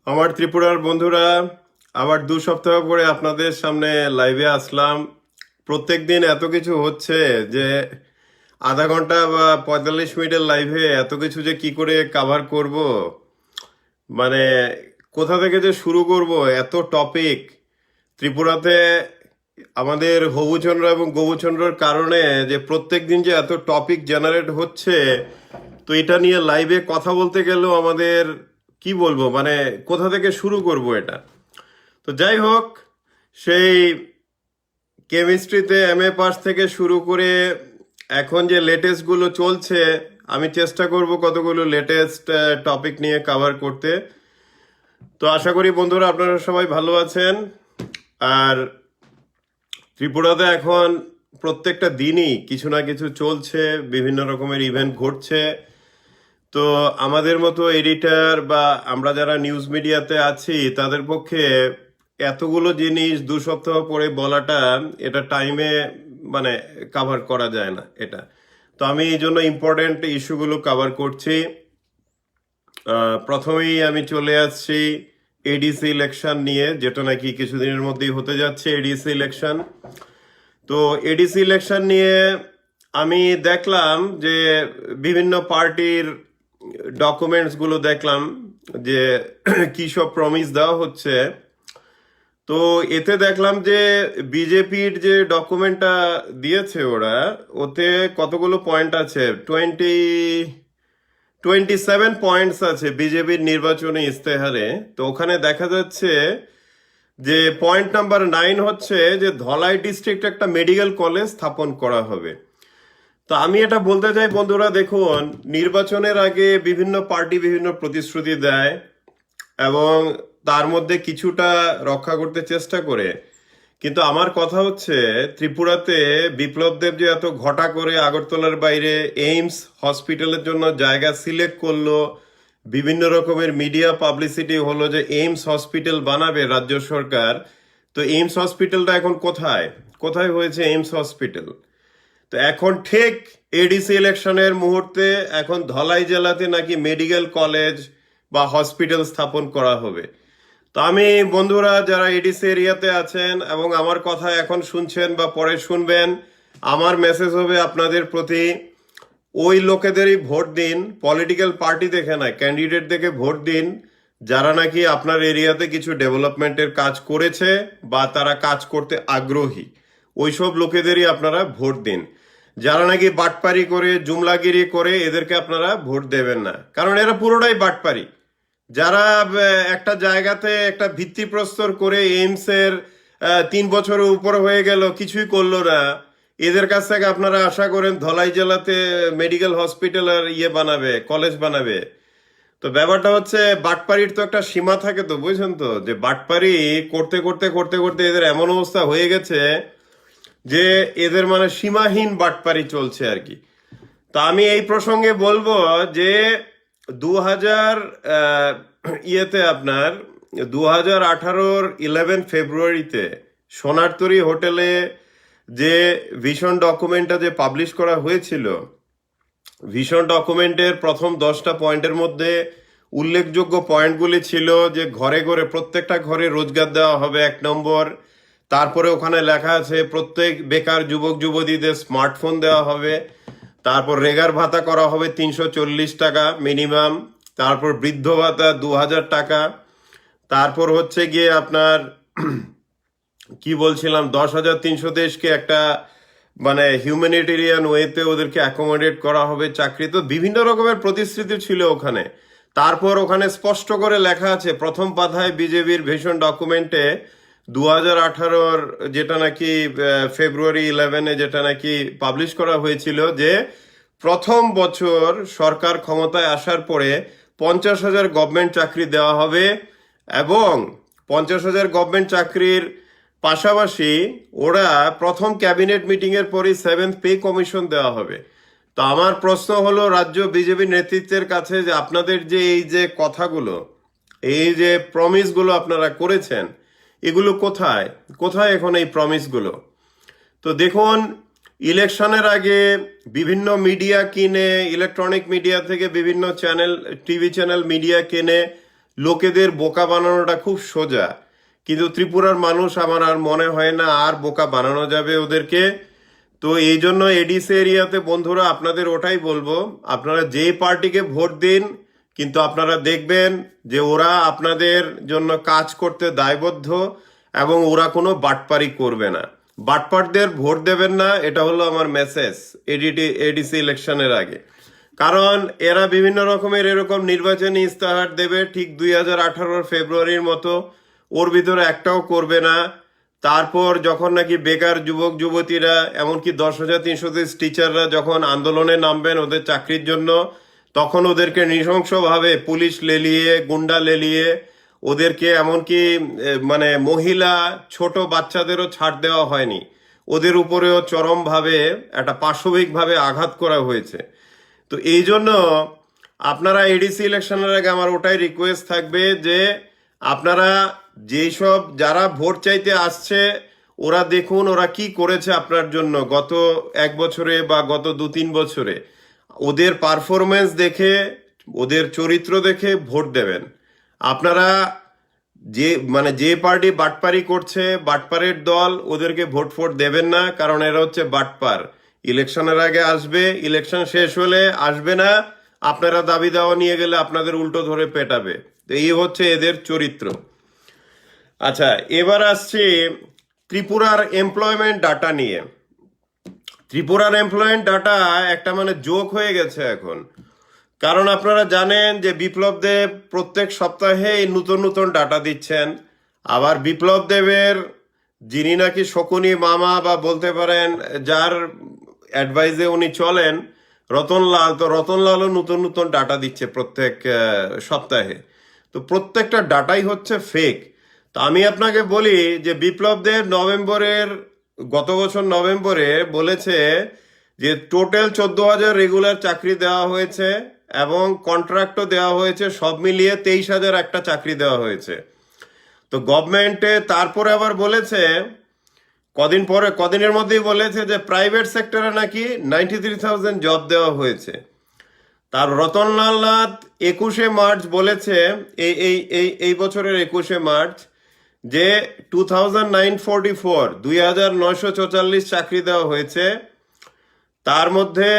আমার ত্রিপুরার বন্ধুরা, আবার 2 সপ্তাহ পরে আপনাদের সামনে লাইভে আসলাম। প্রত্যেক দিন এত কিছু হচ্ছে যে আধা ঘন্টা বা 45 মিনিটের লাইভে এত কিছু যে কি করে কাভার করব, মানে কোথা থেকে যে শুরু করব, এত টপিক। ত্রিপুরাতে আমাদের হবুচন্দ্র এবং গবুচন্দ্রর কারণে যে প্রত্যেক দিন যে এত টপিক জেনারেট হচ্ছে, তো এটা নিয়ে লাইভে কথা বলতে গেলেও আমাদের কি বলবো, মানে কোথা থেকে শুরু করব এটা। তো যাই হোক, সেই কেমিস্ট্রিতে এমএ পাস থেকে শুরু করে এখন যে লেটেস্ট গুলো চলছে, আমি চেষ্টা করব কতগুলো লেটেস্ট টপিক নিয়ে কভার করতে। তো আশা করি বন্ধুরা আপনারা সবাই ভালো আছেন। আর ত্রিপুরাতে এখন প্রত্যেকটা দিনই কিছু না কিছু চলছে, বিভিন্ন রকমের ইভেন্ট ঘটছে। তো আমাদের মতো এডিটর বা আমরা যারা নিউজ মিডিয়াতে আছি তাদের পক্ষে এতগুলো জিনিস 2 সপ্তাহ পরে বলাটা, এটা টাইমে মানে কাভার করা যায় না এটা। তো আমি এই জন্য ইম্পর্টেন্ট ইস্যুগুলো কাভার করছি। প্রথমেই আমি চলে আসছি এডিসি ইলেকশন নিয়ে, যেটা নাকি কিছুদিনের মধ্যেই হতে যাচ্ছে এডিসি ইলেকশন। তো এডিসি ইলেকশন নিয়ে আমি দেখলাম যে বিভিন্ন পার্টির ডকুমেন্টস গুলো দেখলাম যে কি সব প্রমিস দেওয়া হচ্ছে। তো এতে দেখলাম যে বিজেপির যে ডকুমেন্টটা দিয়েছে ওরা, ওতে কতগুলো পয়েন্ট আছে, 27 পয়েন্টস আছে বিজেপির নির্বাচনী ইস্তেহারে। তো ওখানে দেখা যাচ্ছে যে পয়েন্ট নাম্বার 9 হচ্ছে যে ধলাই ডিস্ট্রিক্ট একটা মেডিকেল কলেজ স্থাপন করা হবে। তো আমি এটা বলতে চাই বন্ধুরা, দেখুন, নির্বাচনের আগে বিভিন্ন পার্টি বিভিন্ন প্রতিশ্রুতি দেয় এবং তার মধ্যে কিছুটা রক্ষা করতে চেষ্টা করে। কিন্তু আমার কথা হচ্ছে, ত্রিপুরাতে বিপ্লব দেব যে এত ঘটা করে আগরতলার বাইরে এইমস হসপিটালের জন্য জায়গা সিলেক্ট করলো, বিভিন্ন রকমের মিডিয়া পাবলিসিটি হলো যে এইমস হসপিটাল বানাবে রাজ্য সরকার। তো এইমস হসপিটালটা এখন কোথায় কোথায় হয়েছে এইমস হসপিটাল? তো এখন ঠিক এডিসি ইলেকশনের মুহূর্তে এখন ধলাই জেলাতে নাকি মেডিকেল কলেজ বা হসপিটাল স্থাপন করা হবে। তো আমি বন্ধুরা যারা এডিসি এরিয়াতে আছেন এবং আমার কথা এখন শুনছেন বা পরে শুনবেন, আমার মেসেজ হবে আপনাদের প্রতি, ওই লোকেদেরই ভোট দিন, পলিটিক্যাল পার্টি দেখে না, ক্যান্ডিডেট দেখে ভোট দিন যারা নাকি আপনার এরিয়াতে কিছু ডেভেলপমেন্টের কাজ করেছে বা তারা কাজ করতে আগ্রহী। ওইসব লোকেদেরই আপনারা ভোট দিন। যারা নাকি বাটপারি করে জুমলাগিরি করে এদেরকে আপনারা ভোট দেবেন না, কারণ এরা পুরোটাই বাটপারি। যারা একটা জায়গাতে একটা ভিত্তিপ্রস্তর করে এইমস এর 3 বছরের উপর হয়ে গেল, কিছুই করলো না, এদের কাছ থেকে আপনারা আশা করেন ধলাই জেলাতে মেডিকেল হসপিটাল আর ইয়ে বানাবে, কলেজ বানাবে? তো ব্যাপারটা হচ্ছে, বাটপাড়ির তো একটা সীমা থাকে, তো বুঝছেন তো, যে বাটপাড়ি করতে করতে করতে করতে এদের এমন অবস্থা হয়ে গেছে যে এদের মানে সীমাহীন বাটপাড়ি চলছে আর কি। তো আমি এই প্রসঙ্গে বলবো যে 2000 ইয়েতে আপনার 2018-র 11 ফেব্রুয়ারিতে সোনারতরী হোটেলে যে ভিশন ডকুমেন্টটা যে পাবলিশ করা হয়েছিল, ভিশন ডকুমেন্টের প্রথম 10টা পয়েন্টের মধ্যে উল্লেখযোগ্য পয়েন্টগুলি ছিল যে ঘরে ঘরে, প্রত্যেকটা ঘরে রোজগার দেওয়া হবে 1 নম্বর। তারপরে ওখানে লেখা আছে প্রত্যেক বেকার যুবক যুবতীদের স্মার্টফোন দেওয়া হবে। তারপর রেগার ভাতা করা হবে 340 টাকা মিনিমাম। তারপর বৃদ্ধ ভাতা 2000 টাকা। তারপর হচ্ছে গিয়ে আপনার কি বলছিলাম, 10,300 দেশকে একটা মানে হিউম্যানিটেরিয়ান ওয়েতে ওদেরকে অ্যাকোমোডেট করা হবে চাকরি। তো বিভিন্ন রকমের প্রতিশ্রুতি ছিল ওখানে। তারপর ওখানে স্পষ্ট করে লেখা আছে প্রথম পাতায় বিজেপির ভিশন ডকুমেন্টে 2018-র যেটা নাকি ফেব্রুয়ারি 11-এ যেটা নাকি পাবলিশ করা হয়েছিল, যে প্রথম বছর সরকার ক্ষমতায় আসার পরে 50,000 গভর্নমেন্ট চাকরি দেওয়া হবে এবং 50,000 গভর্নমেন্ট চাকরির পাশাপাশি ওরা প্রথম ক্যাবিনেট মিটিং এর পরই 7th পে কমিশন দেওয়া হবে। তো আমার প্রশ্ন হলো রাজ্য বিজেপি নেতৃত্বের কাছে, যে আপনাদের যে এই যে কথাগুলো, এই যে প্রমিস গুলো আপনারা করেছেন, এগুলো কোথায় কোথায় এখন এই প্রমিস গুলো? তো দেখুন, ইলেকশনের আগে বিভিন্ন মিডিয়া কিনে, ইলেকট্রনিক মিডিয়া থেকে বিভিন্ন চ্যানেল, টিভি চ্যানেল মিডিয়া কিনে লোকেদের বোকা বানানোটা খুব সোজা, কিন্তু ত্রিপুরার মানুষ আমার আর মনে হয় না আর বোকা বানানো যাবে ওদেরকে। তো এই জন্য এডিসি এরিয়াতে বন্ধুরা আপনাদের ওটাই বলবো, আপনারা যে পার্টিকে ভোট দিন, কিন্তু আপনারা দেখবেন যে ওরা আপনাদের জন্য কাজ করতে দায়বদ্ধ এবং ওরা কোনো বাটপারি করবে না। বাটপারদের ভোট দেবেন না, এটা হলো আমার মেসেজ এডিসি ইলেকশনের আগে। কারণ এরা বিভিন্ন রকমের এরকম নির্বাচনী ইস্তাহার দেবে ঠিক 2018 ফেব্রুয়ারির মতো, ওর ভিতরে একটাও করবে না। তারপর যখন নাকি বেকার যুবক যুবতীরা, এমনকি 10,330 টিচাররা যখন আন্দোলনে নামবেন ওদের চাকরির জন্য, তখন ওদেরকে নৃশংসভাবে পুলিশ লেলিয়ে, গুন্ডা লেলিয়ে ওদেরকে, এমনকি মানে মহিলা ছোট বাচ্চাদেরও ছাড় দেওয়া হয়নি, ওদের উপরেও চরমভাবে একটা পাশবিকভাবে আঘাত করা হয়েছে। তো এই জন্য আপনারা এডিসি ইলেকশনের আগে আমার ওটাই রিকোয়েস্ট থাকবে যে আপনারা যেসব যারা ভোট চাইতে আসছে ওরা দেখুন ওরা কি করেছে আপনার জন্য গত 1 বছরে বা গত 2-3 বছরে, ওদের পারফরমেন্স দেখে, ওদের চরিত্র দেখে ভোট দেবেন। আপনারা যে পার্টি বাটপারি করছে, বাটপারের দল, ওদেরকে ভোট ফোট দেবেন না, কারণ এরা হচ্ছে বাটপার। ইলেকশনের আগে আসবে, ইলেকশন শেষ হলে আসবে না, আপনারা দাবি দাওয়া নিয়ে গেলে আপনাদের উল্টো ধরে পেটাবে। তো এই হচ্ছে এদের চরিত্র। আচ্ছা, এবার আসছি ত্রিপুরার এমপ্লয়মেন্ট ডাটা নিয়ে। ত্রিপুরার এমপ্লয়মেন্ট ডাটা একটা মানে জোক হয়ে গেছে এখন। কারণ আপনারা জানেন যে বিপ্লব দেব প্রত্যেক সপ্তাহে নতুন নতুন ডাটা দিচ্ছেন। আবার বিপ্লব দেবের যিনি নাকি শকুনি মামা বা বলতে পারেন যার অ্যাডভাইসে উনি চলেন, রতনলাল, তো রতনলালও নতুন নতুন ডাটা দিচ্ছে প্রত্যেক সপ্তাহে। তো প্রত্যেকটা ডাটাই হচ্ছে ফেক। তো আমি আপনাকে বলি যে বিপ্লব দেব গত বছর নভেম্বরে বলেছে যে টোটাল 14,000 রেগুলার চাকরি দেওয়া হয়েছে এবং কন্ট্রাক্টও দেওয়া হয়েছে, সব মিলিয়ে 23,000 একটা চাকরি দেওয়া হয়েছে। তো গভর্নমেন্টে তারপরে আবার বলেছে কদিনের মধ্যেই বলেছে যে প্রাইভেট সেক্টরে নাকি 93,000 জব দেওয়া হয়েছে। তার রতনলাল নাথ 21শে মার্চ বলেছে, এই এই এই এই বছরের 21শে মার্চ, যে 2,944 চাকরি দেওয়া হয়েছে। তার মধ্যে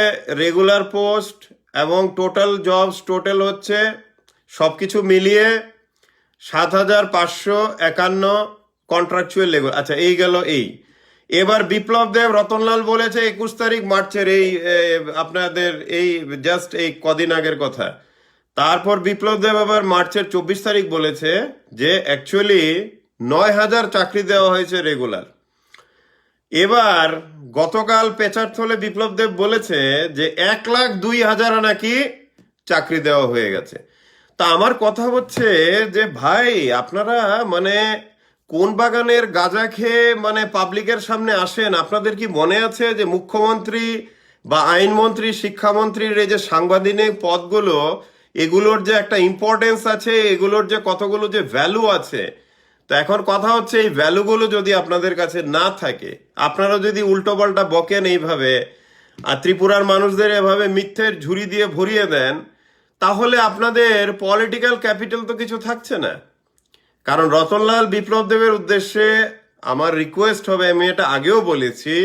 রেগুলার পোস্ট এবং টোটাল জবস টোটাল হচ্ছে সবকিছু মিলিয়ে 7,551 কন্ট্রাকচুয়াল লেবার। আচ্ছা, এই গেল এই। এবার বিপ্লব দেব রতনলাল বলেছে 21 তারিখ মার্চের, এই আপনাদের এই জাস্ট এই কদিন আগের কথা। তারপর বিপ্লব দেব আবার মার্চের 24 তারিখ বলেছে যে অ্যাকচুয়ালি 9,000 চাকরি দেওয়া হয়েছে রেগুলার। এবার গতকাল পেচার থলে বিপ্লব দেব বলেছে যে 1,02,000 নাকি চাকরি দেওয়া হয়ে গেছে। তা আমার কথা হচ্ছে যে ভাই, আপনারা মানে কোন বাগানের গাঁজা খেয়ে মানে পাবলিকের সামনে আসেন? আপনাদের কি মনে আছে যে মুখ্যমন্ত্রী বা আইনমন্ত্রী, শিক্ষামন্ত্রীর এই যে সাংবিধানিক পদগুলো, এগুলোর যে একটা ইম্পর্টেন্স আছে, এগুলোর যে কতগুলো যে ভ্যালু আছে। তো এখন কথা হচ্ছে এই ভ্যালুগুলো যদি আপনাদের কাছে না থাকে, আপনারা যদি উল্টো পাল্টা বকেন এইভাবে, আর ত্রিপুরার মানুষদের এভাবে মিথ্যের ঝুড়ি দিয়ে ভরিয়ে দেন, তাহলে আপনাদের পলিটিক্যাল ক্যাপিটাল তো কিছু থাকছে না। কারণ রতনলাল বিপ্লব দেবের উদ্দেশ্যে আমার রিকোয়েস্ট হবে, আমি এটা আগেও বলেছি,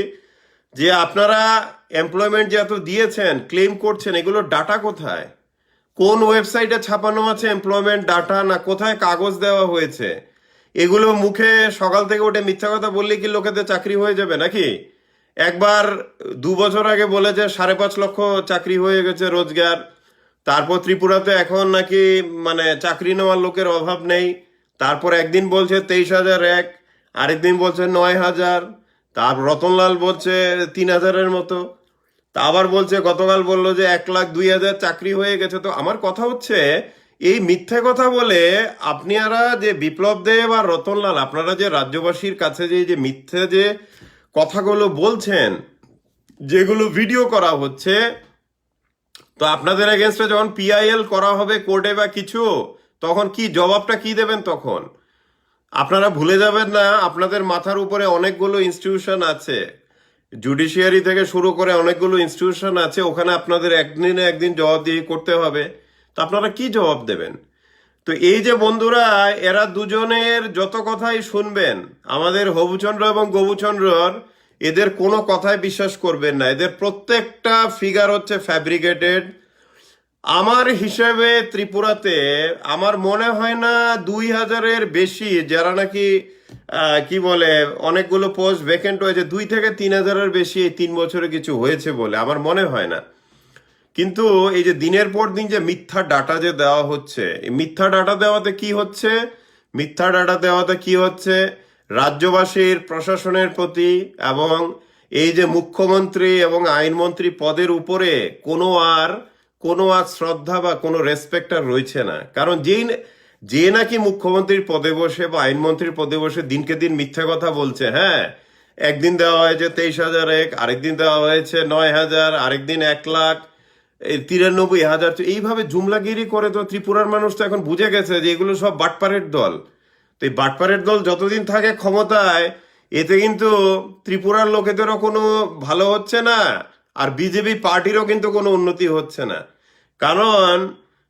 যে আপনারা এমপ্লয়মেন্ট যে এত দিয়েছেন, ক্লেম করছেন, এগুলোর ডাটা কোথায়? কোন ওয়েবসাইটে ছাপানো আছে এমপ্লয়মেন্ট ডাটা? না কোথায় কাগজ দেওয়া হয়েছে? এগুলো মুখে সকাল থেকে উঠে মিথ্যা কথা বললে কি লোকেদের চাকরি হয়ে যাবে নাকি? একবার 2 বছর আগে বলেছে 5.5 লক্ষ চাকরি হয়ে গেছে রোজগার। তারপর ত্রিপুরাতে এখন নাকি মানে চাকরি নেওয়ার লোকের অভাব নেই। তারপর একদিন বলছে 23,001, আরেকদিন বলছে 9,000, তার রতনলাল বলছে 3,000-এর মতো। তা আবার বলছে, গতকাল বললো যে 1,02,000 চাকরি হয়ে গেছে। তো আমার কথা হচ্ছে, এই মিথ্যে কথা বলে আপনারা যে বিপ্লব দেব আর রতনলাল, আপনারা যে রাজ্যবাসীর কাছে যে মিথ্যে যে কথাগুলো বলছেন, যেগুলো ভিডিও করা হচ্ছে, তো আপনাদের এগেনস্টে যখন পিআইএল করা হবে কোর্টে বা কিছু, তখন কি জবাবটা কি দেবেন? তখন আপনারা ভুলে যাবেন না আপনাদের মাথার উপরে অনেকগুলো ইনস্টিটিউশন আছে, জুডিশিয়ারি থেকে শুরু করে অনেকগুলো ইনস্টিটিউশন আছে, ওখানে আপনাদের একদিনে একদিন জবাবদিহি করতে হবে। তো আপনারা কি জবাব দেবেন? তো এই যে বন্ধুরা, এরা দুজনের যত কথাই শুনবেন, আমাদের হবুচন্দ্র এবং গবুচন্দ্রর, এদের কোনো কথায় বিশ্বাস করবেন না। এদের প্রত্যেকটা ফিগার হচ্ছে ফ্যাব্রিকেটেড। আমার হিসেবে ত্রিপুরাতে আমার মনে হয় না 2000-এর বেশি যারা নাকি কি বলে অনেকগুলো পোস্ট ভ্যাকেন্ট হয়েছে, 2 থেকে 3000-এর বেশি এই 3 বছরে কিছু হয়েছে বলে আমার মনে হয় না। কিন্তু এই যে দিনের পর দিন যে মিথ্যা ডাটা যে দেওয়া হচ্ছে, এই মিথ্যা ডাটা দেওয়াতে কি হচ্ছে? মিথ্যা ডাটা দেওয়াতে কি হচ্ছে? রাজ্যবাসীর প্রশাসনের প্রতি এবং এই যে মুখ্যমন্ত্রী এবং আইনমন্ত্রী পদের উপরে কোনো আর শ্রদ্ধা বা কোনো রেসপেক্ট আর রয়েছে না। কারণ যে নাকি মুখ্যমন্ত্রীর পদে বসে বা আইনমন্ত্রীর পদে বসে দিনকে দিন মিথ্যা কথা বলছে, হ্যাঁ, একদিন দেওয়া হয়েছে 23,001, আরেকদিন দেওয়া হয়েছে 9,000, আরেকদিন 1,00,000, এই 93,000, তো এইভাবে জুমলাগিরি করে। তো ত্রিপুরার মানুষ তো এখন বুঝে গেছে যে এগুলো সব বাটপারের দল। তো এই বাটপারের দল যতদিন থাকে ক্ষমতায়, এতে কিন্তু ত্রিপুরার লোকেদেরও কোনো ভালো হচ্ছে না, আর বিজেপি পার্টিরও কিন্তু কোনো উন্নতি হচ্ছে না। কারণ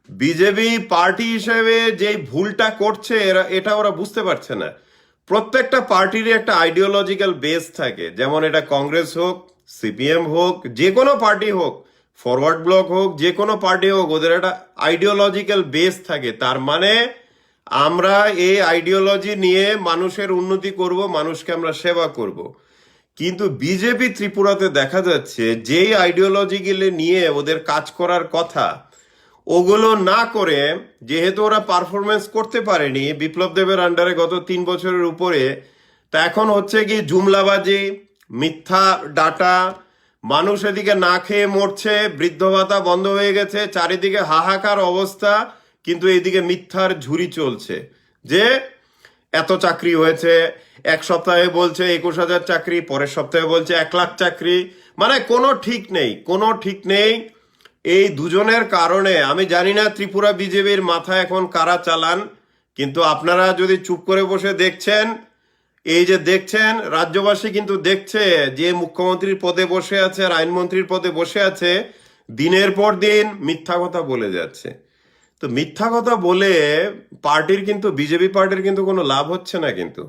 বিজেপি পার্টি হিসেবে যে ভুলটা করছে এটা ওরা বুঝতে পারছে না। প্রত্যেকটা পার্টিরই একটা আইডিওলজিক্যাল বেস থাকে, যেমন এটা কংগ্রেস হোক, সিপিএম হোক, যে কোনো পার্টি হোক, ফরওয়ার্ড ব্লক হোক, যে কোনো পার্টি হোক, ওদের একটা আইডিওলজিক্যাল বেস থাকে। তার মানে আমরা এই আইডিওলজি নিয়ে মানুষের উন্নতি করব, মানুষকে আমরা সেবা করব। কিন্তু বিজেপি ত্রিপুরাতে দেখা যাচ্ছে যেই আইডিওলজিগুলি নিয়ে ওদের কাজ করার কথা, ওগুলো না করে, যেহেতু ওরা পারফরমেন্স করতে পারেনি বিপ্লব দেবের আন্ডারে গত 3 বছরের উপরে, তা এখন হচ্ছে কি জুমলাবাজি, মিথ্যা ডাটা, মানুষ এদিকে না খেয়ে মরছে, বৃদ্ধ ভাতা বন্ধ হয়ে গেছে, চারিদিকে হাহাকার অবস্থা, কিন্তু এইদিকে মিথ্যার ঝুরি চলছে যে এত চাকরি হয়েছে। এক সপ্তাহে বলছে 21,000 চাকরি, পরের সপ্তাহে বলছে 1,00,000 চাকরি। মানে কোনো ঠিক নেই, কোনো ঠিক নেই। এই দুজনের কারণে আমি জানি না ত্রিপুরা বিজেপির মাথা এখন কারা চালান, কিন্তু আপনারা যদি চুপ করে বসে দেখছেন, এই যে দেখছেন, রাজ্যবাসী কিন্তু দেখছে যে মুখ্যমন্ত্রীর পদে বসে আছে আর আইনমন্ত্রীর পদে বসে আছে, দিনের পর দিন মিথ্যা কথা বলে যাচ্ছে। তো মিথ্যা কথা বলে বিজেপি পার্টির কিন্তু কোনো লাভ হচ্ছে না কিন্তু।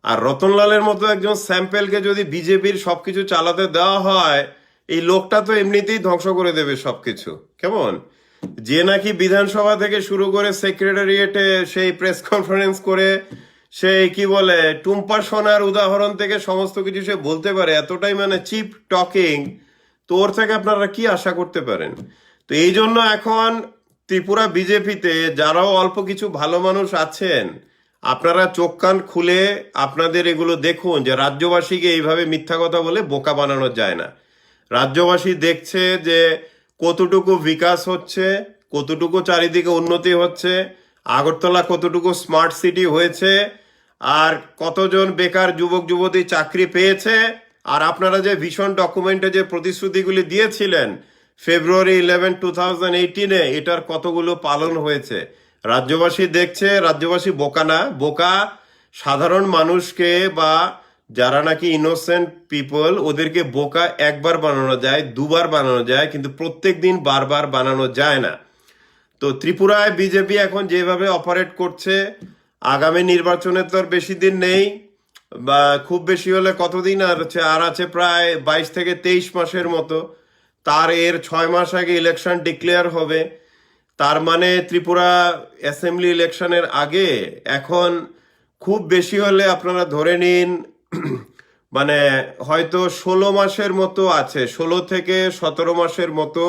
আর রতনলালের মতো একজন স্যাম্পেলকে যদি বিজেপির সবকিছু চালাতে দেওয়া হয়, এই লোকটা তো এমনিতেই ধ্বংস করে দেবে সবকিছু। কেমন যে নাকি বিধানসভা থেকে শুরু করে সেক্রেটারিয়েটে সেই প্রেস কনফারেন্স করে, সেই কি বলে টুম্পা সোনার উদাহরণ থেকে সমস্ত কিছু সে বলতে পারে, এতটাই মানে চিপ টকিং, তো ওর থেকে আপনারা কি আশা করতে পারেন? তো এই জন্য এখন ত্রিপুরা বিজেপিতে যারাও অল্প কিছু ভালো মানুষ আছেন, আপনারা চোখ কান খুলে আপনাদের এগুলো দেখুন যে রাজ্যবাসীকে এইভাবে মিথ্যা কথা বলে বোকা বানানো যায় না। রাজ্যবাসী দেখছে যে কতটুকু বিকাশ হচ্ছে, কতটুকু চারিদিকে উন্নতি হচ্ছে, আগরতলা কতটুকু স্মার্ট সিটি হয়েছে, আর কতজন বেকার যুবক যুবতী চাকরি পেয়েছে। আর আপনারা যে ভীষণ ডকুমেন্টে যে প্রতিশ্রুতিগুলি দিয়েছিলেন ফেব্রুয়ারি 11, 2018-এ, এটার কতগুলো পালন হয়েছে রাজ্যবাসী দেখছে। রাজ্যবাসী বোকা না, বোকা সাধারণ মানুষকে বা যারা নাকি ইনোসেন্ট পিপল, ওদেরকে বোকা একবার বানানো যায়, দুবার বানানো যায়, কিন্তু প্রত্যেক দিন বারবার বানানো যায় না। তো ত্রিপুরায় বিজেপি এখন যেভাবে অপারেট করছে, আগামী নির্বাচনে তো আর বেশি দিন নেই, বা খুব বেশি হলে কতদিন আর আছে প্রায় 22 থেকে 23 মাসের মতো। এর 6 মাস আগে ইলেকশন ডিক্লেয়ার হবে। তার মানে ত্রিপুরা অ্যাসেম্বলি ইলেকশনের আগে এখন খুব বেশি হলে আপনারা ধরে নিন মানে হয়তো 16 মাসের মতো আছে, 16 থেকে 17 মাসের মতো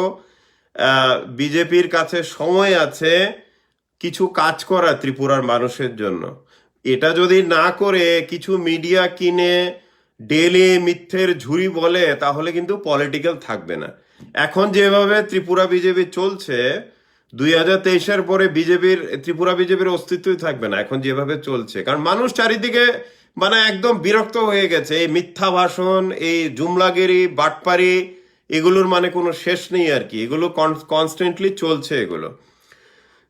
বিজেপির কাছে সময় আছে কিছু কাজ করা ত্রিপুরার মানুষের জন্য। এটা যদি না করে কিছু মিডিয়া কিনে ডেলি মিথ্যের ঝুরি বলে, তাহলে কিন্তু পলিটিক্যাল থাকবে না। এখন যেভাবে ত্রিপুরা বিজেপি চলছে, 2023-এর পরে ত্রিপুরা বিজেপির অস্তিত্বই থাকবে না এখন যেভাবে চলছে। কারণ মানুষ চারিদিকে মানে একদম বিরক্ত হয়ে গেছে। এই মিথ্যা ভাষণ, এই জুমলাগিরি, বাটপারি, এগুলোর মানে কোনো শেষ নেই আর কি। এগুলো কনস্ট্যান্টলি চলছে এগুলো।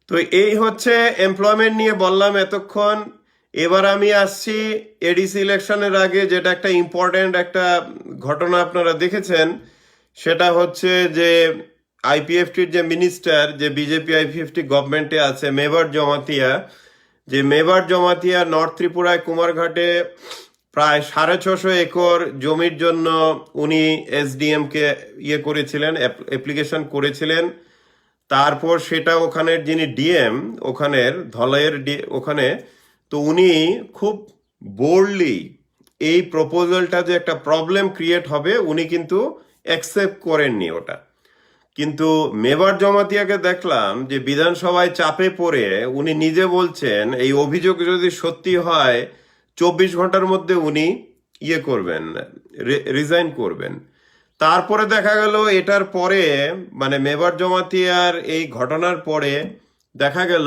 তো এই হচ্ছে এমপ্লয়মেন্ট নিয়ে বললাম এতক্ষণ। এবার আমি আসছি এডিসি ইলেকশনের আগে যেটা একটা ইম্পর্ট্যান্ট একটা ঘটনা আপনারা দেখেছেন, সেটা হচ্ছে যে আইপিএফটির যে মিনিস্টার, যে বিজেপি আইপিএফটি গভর্নমেন্টে আছে, মেবার জমাতিয়া, যে মেবার জমাতিয়া নর্থ ত্রিপুরায় কুমারঘাটে প্রায় 650 একর জমির জন্য উনি এসডিএম কে করেছিলেন, অ্যাপ্লিকেশন করেছিলেন। তারপর সেটা ওখানের যিনি ডিএম, ওখানের ধলাইয়ের ওখানে, তো উনি খুব বোল্ডলি এই প্রপোজালটা যে একটা প্রবলেম ক্রিয়েট হবে উনি কিন্তু অ্যাকসেপ্ট করেননি ওটা। কিন্তু মেবার জমাতিয়াকে দেখলাম যে বিধানসভায় চাপে পড়ে উনি নিজে বলছেন এই অভিযোগ যদি সত্যি হয় 24 ঘন্টার মধ্যে উনি করবেন, রিজাইন করবেন। তারপরে দেখা গেল এটার পরে, মানে মেবার জমাতিয়ার এই ঘটনার পরে দেখা গেল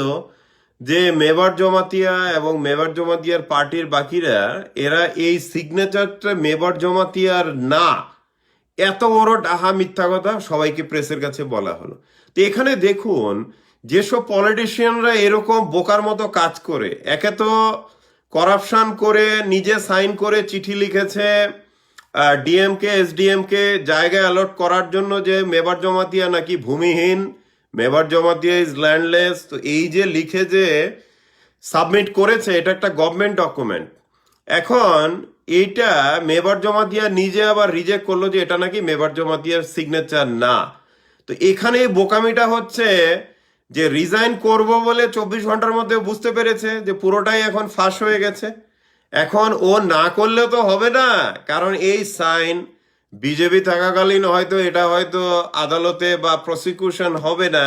যে মেবার জমাতিয়া এবং মেবার জমাতিয়ার পার্টির বাকিরা এরা এই সিগনেচারটা মেবার জমাতিয়ার না, এত বড় ডাহা মিথ্যা কথা সবাইকে প্রেসের কাছে বলা হলো। তো এখানে দেখুন যেসব পলিটিশিয়ানরা এরকম বোকার মতো কাজ করে, একে তো করাপশন করে নিজে সাইন করে চিঠি লিখেছে ডিএমকে এসডিএমকে জায়গা অ্যালট করার জন্য যে মেবার জমাতিয়া নাকি ভূমিহীন, মেবার জমাতিয়া ইজ ল্যান্ডলেস। তো এই যে লিখে যে সাবমিট করেছে এটা একটা গভর্নমেন্ট ডকুমেন্ট। এখন এইটা মেবার জমাতিয়া নিজে আবার রিজেক্ট করলো যে এটা নাকি মেবার জমাতিয়ার সিগনেচার না। তো এখানে বোকামিটা হচ্ছে যে রিজাইন করব বলে 24 ঘন্টার মধ্যে বুঝতে পেরেছে যে পুরোটাই এখন ফাঁস হয়ে গেছে। এখন ও না করলে তো হবে না, কারণ এই সাইন বিজেপি থাকাকালীন হয়তো এটা হয়তো আদালতে বা প্রসিকিউশন হবে না,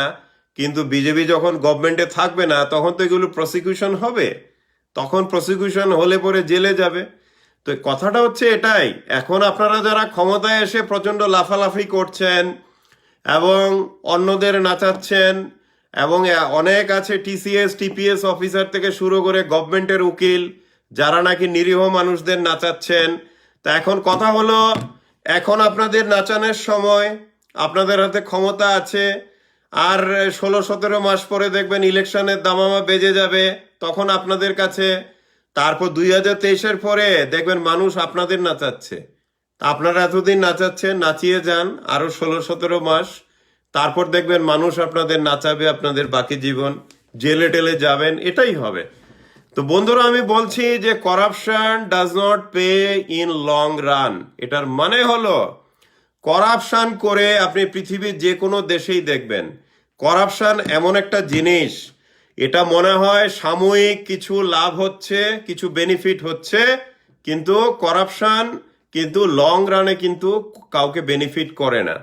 কিন্তু বিজেপি যখন গভর্নমেন্টে থাকবে না তখন তো এগুলো প্রসিকিউশন হবে, তখন প্রসিকিউশন হলে পরে জেলে যাবে। তো কথাটা হচ্ছে এটাই, এখন আপনারা যারা ক্ষমতায় এসে প্রচন্ড লাফালাফি করছেন এবং অন্যদের নাচাচ্ছেন, এবং অনেক আছে টিসিএস টিপিএস অফিসার থেকে শুরু করে গভর্নমেন্টের উকিল যারা নাকি নিরীহ মানুষদের নাচাচ্ছেন। তা এখন কথা হলো, এখন আপনাদের নাচানোর সময়, আপনাদের হাতে ক্ষমতা আছে, আর 16-17 মাস পরে দেখবেন ইলেকশনের দামামা বেজে যাবে, তখন আপনাদের কাছে, তারপর 2023-এর পরে দেখবেন মানুষ আপনাদের নাচাচ্ছে। তা আপনারা এতদিন নাচাচ্ছেন, নাচিয়ে যান আরো 16-17 মাস, তারপর দেখবেন মানুষ আপনাদের নাচাবে, আপনাদের বাকি জীবন জেলে টেলে যাবেন, এটাই হবে। তো বন্ধুরা আমি বলছি যে corruption does not pay in long run. এটার মানে হলো করাপশন করে আপনি পৃথিবীর যে কোনো দেশেই দেখবেন করাপশন এমন একটা জিনিস, এটা মনে হয় সাময়িক কিছু লাভ হচ্ছে, কিছু বেনিফিট হচ্ছে, কিন্তু করাপশন কিন্তু লং রানে কিন্তু কাউকে বেনিফিট করে না।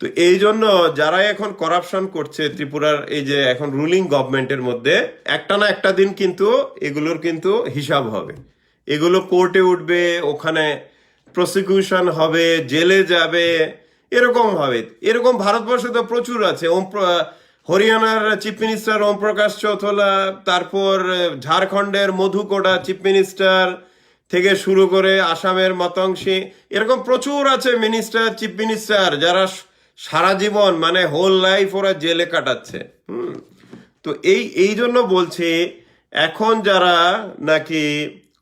তো এই জন্য যারা এখন করাপশন করছে ত্রিপুরার এই যে এখন রুলিং গভর্নমেন্টের মধ্যে, একটা না একটা দিন কিন্তু এগুলোর কিন্তু হিসাব হবে, এগুলো কোর্টে উঠবে, ওখানে প্রসিকিউশন হবে, জেলে যাবে, এরকম হবে। এরকম ভারতবর্ষে তো প্রচুর আছে। হরিয়ানার চিফ মিনিস্টার ওম প্রকাশ চৌথলা, তারপর ঝাড়খণ্ডের মধু কোটা চিফ মিনিস্টার থেকে শুরু করে আসামের মাতঙ্গি, এরকম প্রচুর আছে মিনিস্টার, চিফ মিনিস্টার যারা সারা জীবন মানে হোল লাইফ ওরা জেলে কাটাচ্ছে। তো এই জন্য বলছি এখন যারা নাকি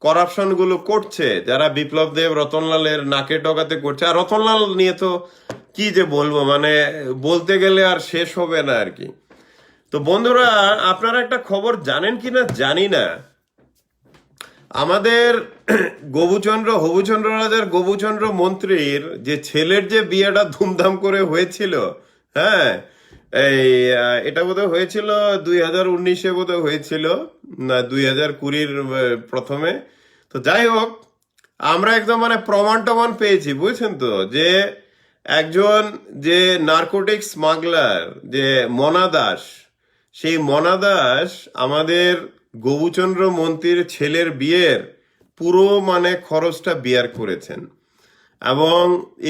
করাপশন গুলো করছে, যারা বিপ্লব দেব রতনলালের নাকে ডগাতে করছে, আর রতনলাল নিয়ে তো কি যে বলবো, মানে বলতে গেলে আর শেষ হবে না আর কি। তো বন্ধুরা আপনারা একটা খবর জানেন কিনা জানি না, আমাদের হবুচন্দ্র রাজার গবুচন্দ্র মন্ত্রীর যে ছেলের যে বিয়েটা ধুমধাম করে হয়েছিল, হ্যাঁ, এটা বোধহয় হয়েছিল 2019-এ বোধহয় হয়েছিল, না 2020-এর প্রথমে। তো যাই হোক, আমরা একদম মানে প্রমাণ টমান পেয়েছি, বুঝছেন তো, যে একজন যে নার্কোটিক স্মাগলার যে মনা দাস, সেই মনা দাস আমাদের গবুচন্দ্র মন্ত্রীর ছেলের বিয়ের পুরো মানে খরচটা বিয়ার করেছেন, এবং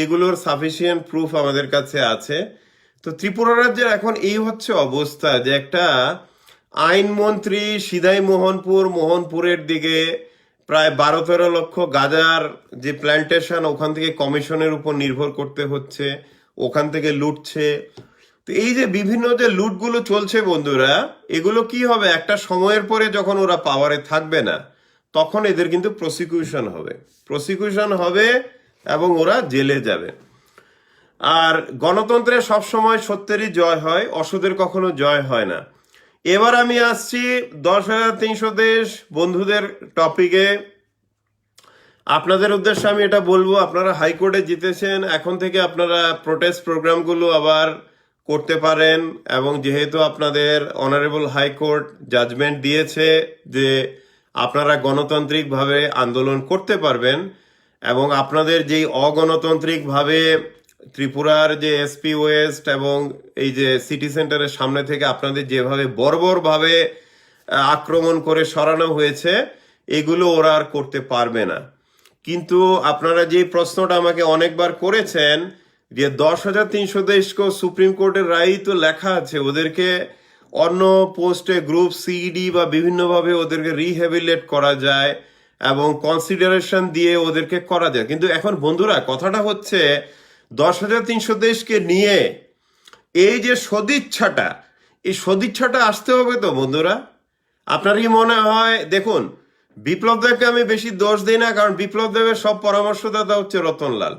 এগুলোর সাফিসিয়েন্ট প্রুফ আমাদের কাছে আছে। তো ত্রিপুরা রাজ্যের এখন এই হচ্ছে অবস্থা যে একটা আইনমন্ত্রী সিধাই মোহনপুরের দিকে প্রায় 12-13 লক্ষ গাজার যে প্ল্যান্টেশন, ওখান থেকে কমিশনের উপর নির্ভর করতে হচ্ছে, ওখান থেকে লুটছে। তো এই যে বিভিন্ন যে লুটগুলো চলছে বন্ধুরা, এগুলো কি হবে, একটা সময়ের পরে যখন ওরা পাওয়ারে থাকবে না তখন এদের কিন্তু প্রসিকিউশন হবে এবং ওরা জেলে যাবে। আর গণতন্ত্রে সবসময় সত্যেরই জয় হয়, অসতের কখনো জয় হয় না। এবার আমি আসছি 10,300 দেশ বন্ধুদের টপিকে। আপনাদের উদ্দেশ্যে আমি এটা বলবো, আপনারা হাইকোর্টে জিতেছেন, এখন থেকে আপনারা প্রোটেস্ট প্রোগ্রামগুলো আবার করতে পারেন। এবং যেহেতু আপনাদের অনারেবল হাইকোর্ট জাজমেন্ট দিয়েছে যে আপনারা গণতান্ত্রিকভাবে আন্দোলন করতে পারবেন, এবং আপনাদের যেই অগণতান্ত্রিকভাবে ত্রিপুরার যে এসপি ওয়েস্ট এবং এই যে সিটি সেন্টারের সামনে থেকে আপনাদের যেভাবে বর্বরভাবে আক্রমণ করে সরানো হয়েছে, এগুলো ওরা আর করতে পারবে না। কিন্তু আপনারা যে প্রশ্নটা আমাকে অনেকবার করেছেন যে 10,300 দেশকে সুপ্রিম কোর্টের রায় তো লেখা আছে ওদেরকে অন্য পোস্টে গ্রুপ সিডি বা বিভিন্নভাবে ওদেরকে রিহ্যাবিলেট করা যায় এবং কনসিডারেশন দিয়ে ওদেরকে করা যায়। কিন্তু এখন বন্ধুরা কথাটা হচ্ছে 10,300 দেশকে নিয়ে এই যে সদিচ্ছাটা, এই সদিচ্ছাটা আসতে হবে তো বন্ধুরা। আপনার কি মনে হয়, দেখুন বিপ্লব দেবকে আমি বেশি দোষ দিই না, কারণ বিপ্লব দেবের সব পরামর্শদাতা হচ্ছে রতনলাল।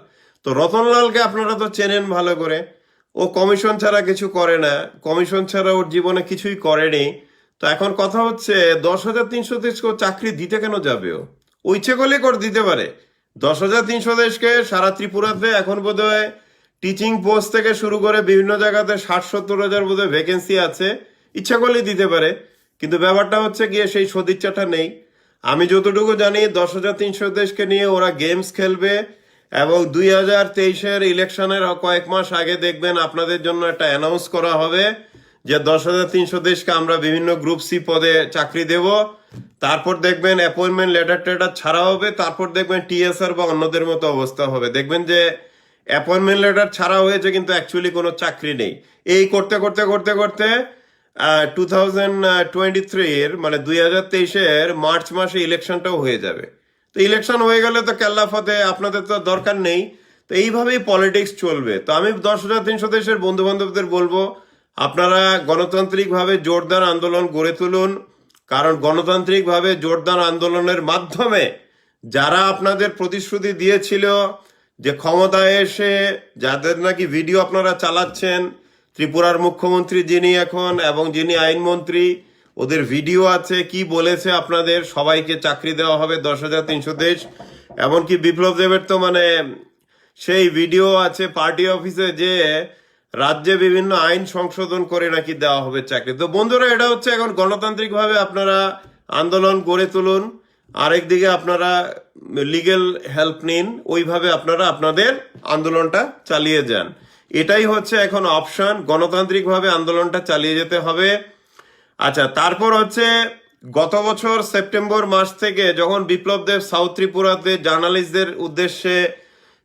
তো রতনলালকে আপনারা তো চেনেন ভালো করে, ও কমিশন ছাড়া কিছু করে না, কমিশন ছাড়া ওর জীবনে কিছুই করেনি। তো এখন কথা হচ্ছে 10,300 দেশকে ও চাকরি দিতে কেন যাবে? ও ইচ্ছে করলে করে দিতে পারে 10,300 দেশকে। সারা ত্রিপুরাতে এখন বোধহয় টিচিং পোস্ট থেকে শুরু করে বিভিন্ন জায়গাতে 60-70 হাজার বোধহয় ভ্যাকেন্সি আছে, ইচ্ছা করলে দিতে পারে। কিন্তু ব্যাপারটা হচ্ছে গিয়ে সেই সদিচ্ছাটা নেই। আমি যতটুকু জানি 10,300 দেশকে নিয়ে ওরা গেমস খেলবে, এবং 2023-এর ইলেকশনের কয়েক মাস আগে দেখবেন আপনাদের জন্য একটা অ্যানাউন্স করা হবে যে 10,300 দেশকে আমরা বিভিন্ন গ্রুপ সি পদে চাকরি দেব। তারপর দেখবেন অ্যাপয়েন্টমেন্ট লেটার টেটার ছাড়া হবে, তারপর দেখবেন টিএসআর বা অন্যদের মতো অবস্থা হবে। দেখবেন যে অ্যাপয়েন্টমেন্ট লেটার ছাড়া হয়েছে কিন্তু অ্যাকচুয়ালি কোনো চাকরি নেই। এই করতে করতে করতে করতে 2023-এর মানে 2023-এর মার্চ মাসে ইলেকশনটাও হয়ে যাবে। তো ইলেকশন হয়ে গেলে তো কেল্লা ফতে আপনাদের তো দরকার নেই। তো এইভাবেই পলিটিক্স চলবে। তো আমি 10,300 দেশের বন্ধু বান্ধবদের বলবো, আপনারা গণতান্ত্রিকভাবে জোরদার আন্দোলন গড়ে তুলুন, কারণ গণতান্ত্রিকভাবে জোরদার আন্দোলনের মাধ্যমে যারা আপনাদের প্রতিশ্রুতি দিয়েছিল যে ক্ষমতায় এসে যাদের নাকি ভিডিও আপনারা চালাচ্ছেন, ত্রিপুরার মুখ্যমন্ত্রী যিনি এখন এবং যিনি আইনমন্ত্রী, ওদের ভিডিও আছে, কি বলেছে আপনাদের সবাইকে চাকরি দেওয়া হবে 10,300 দেশ। এমনকি বিপ্লব দেবের তো মানে সেই ভিডিও আছে পার্টি অফিসে যে রাজ্যে বিভিন্ন আইন সংশোধন করে নাকি দেওয়া হবে চাকরি। তো বন্ধুরা এটা হচ্ছে এখন গণতান্ত্রিকভাবে আপনারা আন্দোলন গড়ে তুলুন, আরেকদিকে আপনারা লিগেল হেল্প নিন, ওইভাবে আপনারা আপনাদের আন্দোলনটা চালিয়ে যান। এটাই হচ্ছে এখন অপশন, গণতান্ত্রিকভাবে আন্দোলনটা চালিয়ে যেতে হবে। আচ্ছা, তারপর হচ্ছে গত বছর সেপ্টেম্বর মাস থেকে যখন বিপ্লব দেব সাউথ ত্রিপুরাতে জার্নালিস্টদের উদ্দেশ্যে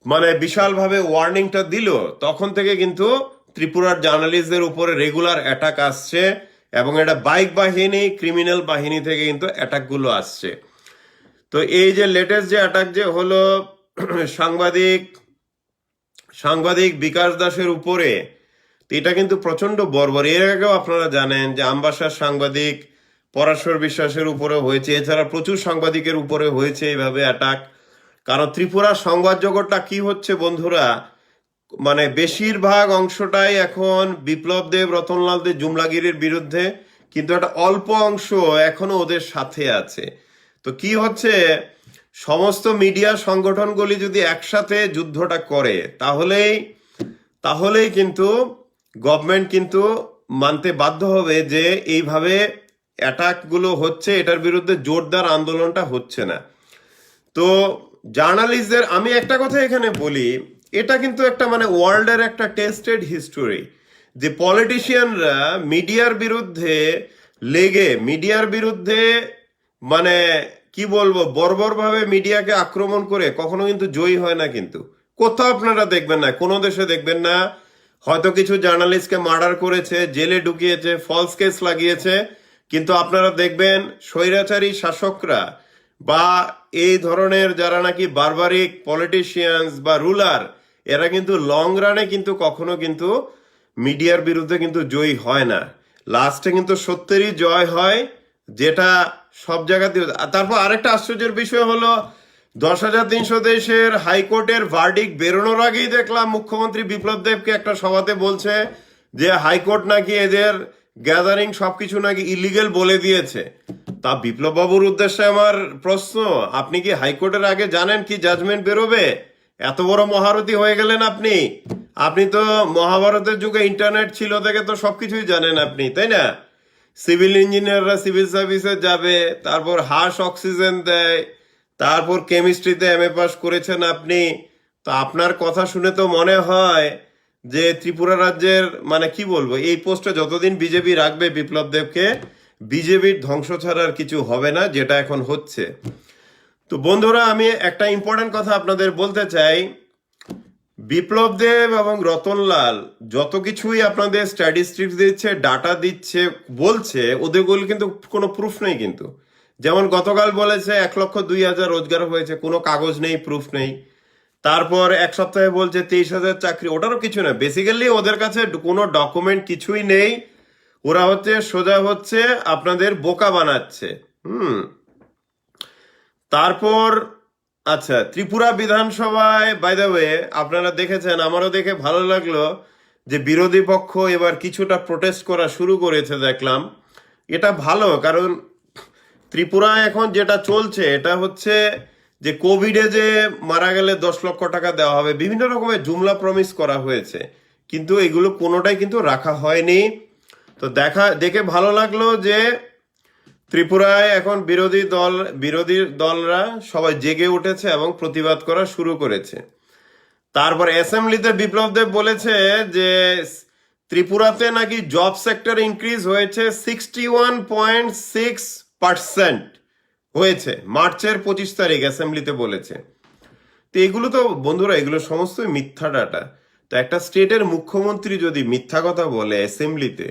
মানে বিশালভাবে ওয়ার্নিংটা দিল, তখন থেকে কিন্তু ত্রিপুরার জার্নালিস্টদের উপরে রেগুলার অ্যাটাক আসছে, এবং এটা বাইক বাহিনী ক্রিমিনাল বাহিনী থেকে কিন্তু অ্যাটাকগুলো আসছে। তো এই যে লেটেস্ট যে অ্যাটাক যে হলো সাংবাদিক বিকাশ দাসের উপরে, তো এটা কিন্তু প্রচন্ড বর্বর। এর আগেও আপনারা জানেন যে আমবাসার সাংবাদিক পরাশর বিশ্বাসের উপরে হয়েছে, এছাড়া প্রচুর সাংবাদিকের উপরে হয়েছে এইভাবে অ্যাটাক। কারণ ত্রিপুরার সংবাদ জগৎটা কি হচ্ছে বন্ধুরা, মানে বেশিরভাগ অংশটাই এখন বিপ্লব দেব রতনলাল দেব জুমলাগিরির বিরুদ্ধে, কিন্তু একটা অল্প অংশ এখনো ওদের সাথে আছে। তো কি হচ্ছে, সমস্ত মিডিয়া সংগঠনগুলি যদি একসাথে যুদ্ধটা করে তাহলেই কিন্তু গভর্নমেন্ট কিন্তু মানতে বাধ্য হবে যে এইভাবে অ্যাটাকগুলো হচ্ছে, এটার বিরুদ্ধে জোরদার আন্দোলনটা হচ্ছে না। তো জার্নালিস্টদের আমি একটা কথা এখানে বলি, এটা কিন্তু একটা মানে ওয়ার্ল্ডের একটা টেস্টেড হিস্টোরি যে পলিটিশিয়ানরা মিডিয়ার বিরুদ্ধে মিডিয়ার বিরুদ্ধে মানে কি বলবো বর্বরভাবে মিডিয়াকে আক্রমণ করে কখনো কিন্তু জয়ী হয় না। কিন্তু কোথাও আপনারা দেখবেন না, কোনো দেশে দেখবেন না। হয়তো কিছু জার্নালিস্টকে মার্ডার করেছে, জেলে ঢুকিয়েছে, ফলস কেস লাগিয়েছে, কিন্তু আপনারা দেখবেন স্বৈরাচারী শাসকরা বা এই ধরনের যারা নাকি বারবারিক পলিটিশিয়ানস বা রুলার, এরা কিন্তু লং রানে কিন্তু কখনো কিন্তু মিডিয়ার বিরুদ্ধে কিন্তু জয়ী হয় না। লাস্টে কিন্তু সত্যেরই জয় হয়, যেটা সব জায়গাতে। তারপর আরেকটা আশ্চর্যের বিষয় হলো 10,323 হাইকোর্টের ভার্ডিক্ট বেরোনোর আগেই দেখলাম মুখ্যমন্ত্রী বিপ্লব দেবকে একটা সভাতে বলছে যে হাইকোর্ট নাকি এদের গ্যাদারিং সবকিছু নাকি ইলিগেল বলে দিয়েছে। তা বিপ্লব বাবুর উদ্দেশ্যে আমার প্রশ্ন, আপনি কি হাইকোর্টের আগে জানেন কি জাজমেন্ট বেরোবে? এত বড় মহারথী হয়ে গেলেন আপনি। আপনি তো মহাভারতের যুগে ইন্টারনেট ছিল থেকে তো সবকিছুই জানেন আপনি, তাই না? সিভিল ইঞ্জিনিয়াররা সিভিল সার্ভিসে যাবে, তারপর হার্শ অক্সিজেন দেয়, তারপর কেমিস্ট্রিতে এমএ পাস করেছেন আপনি। তো আপনার কথা শুনে তো মনে হয় যে ত্রিপুরা রাজ্যের মানে কি বলবো, এই পোস্টে যতদিন বিজেপি রাখবে বিপ্লব দেবকে, বিজেপির ধ্বংস ছাড়া আর কিছু হবে না, যেটা এখন হচ্ছে। তো বন্ধুরা, আমি একটা ইম্পর্টেন্ট কথা আপনাদের বলতে চাই। বিপ্লব দেব এবং রতনলাল যত কিছুই আপনাদের স্ট্যাটিস্টিক্স দিচ্ছে, ডাটা দিচ্ছে, বলছে, ওদেরগুলো কিন্তু কোনো প্রুফ নেই কিন্তু। যেমন গতকাল বলেছে 1,02,000 রোজগার হয়েছে, কোনো কাগজ নেই, প্রুফ নেই। তারপর এক সপ্তাহে বলছে 23,000 চাকরি, ওটারও কিছু না। বেসিক্যালি ওদের কাছে কোনো ডকুমেন্ট কিছুই নেই। ওরা হচ্ছে সোজা হচ্ছে আপনাদের বোকা বানাচ্ছে। হুম। তারপর আচ্ছা, ত্রিপুরা বিধানসভায় বাই দ্য ওয়ে আপনারা দেখেছেন, আমারও দেখে ভালো লাগলো যে বিরোধী পক্ষ এবার কিছুটা প্রোটেস্ট করা শুরু করেছে দেখলাম। এটা ভালো, কারণ ত্রিপুরায় এখন যেটা চলছে এটা হচ্ছে যে কোভিডে যে মারা গেলে 10 লক্ষ টাকা দেওয়া হবে, বিভিন্ন রকমের জুমলা প্রমিস করা হয়েছে, কিন্তু এগুলো কোনোটাই কিন্তু রাখা হয়নি। তো দেখে ভালো লাগলো যে ত্রিপুরায় এখন বিরোধী দলরা সবাই জেগে উঠেছে এবং প্রতিবাদ করা শুরু করেছে। তারপর অ্যাসেম্বলিতে বিপ্লব দেব বলেছে যে ত্রিপুরাতে নাকি জব সেক্টর ইনক্রিজ হয়েছে 61.6% হয়েছে মার্চের 25 তারিখ, অ্যাসেম্বলিতে বলেছে। তো এগুলো তো বন্ধুরা, এগুলো সমস্তই মিথ্যা ডাটা। তো একটা স্টেটের মুখ্যমন্ত্রী যদি মিথ্যা কথা বলে অ্যাসেম্বলিতে,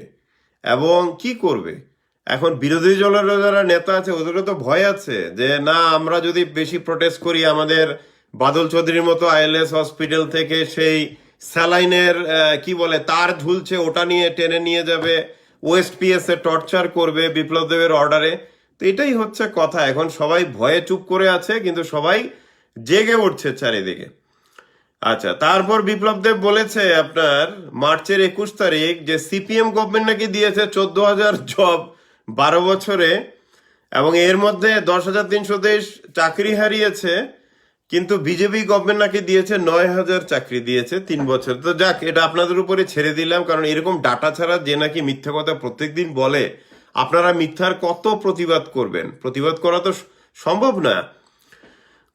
এবং কি করবে এখন বিরোধী দলের যারা নেতা আছে, ওদেরও তো ভয় আছে যে না, আমরা যদি বেশি প্রোটেস্ট করি, আমাদের বাদল চৌধুরীর মতো আইএলএস হসপিটাল থেকে সেই স্যালাইনের কি বলে তার ঝুলছে, ওটা নিয়ে টেনে নিয়ে যাবে, ওএসপিএস এ টর্চার করবে বিপ্লব দেবের অর্ডারে। তো এটাই হচ্ছে কথা। এখন সবাই ভয়ে চুপ করে আছে, কিন্তু সবাই জেগে উঠছে চারিদিকে। আচ্ছা, তারপর বিপ্লব দেব বলেছে আপনার মার্চের 21 তারিখ যে সিপিএম গভর্নমেন্ট নাকি দিয়েছে 14,000 জব 12 বছরে, এবং এর মধ্যে 10,323 চাকরি হারিয়েছে, কিন্তু বিজেপি গভর্নমেন্ট নাকি দিয়েছে 9,000 চাকরি দিয়েছে 3 বছর। তো যাক, এটা আপনাদের উপরে ছেড়ে দিলাম, কারণ এরকম ডাটা ছাড়া যে নাকি মিথ্যা কথা প্রত্যেকদিন বলে, আপনারা মিথ্যার কত প্রতিবাদ করবেন? প্রতিবাদ করা তো সম্ভব না।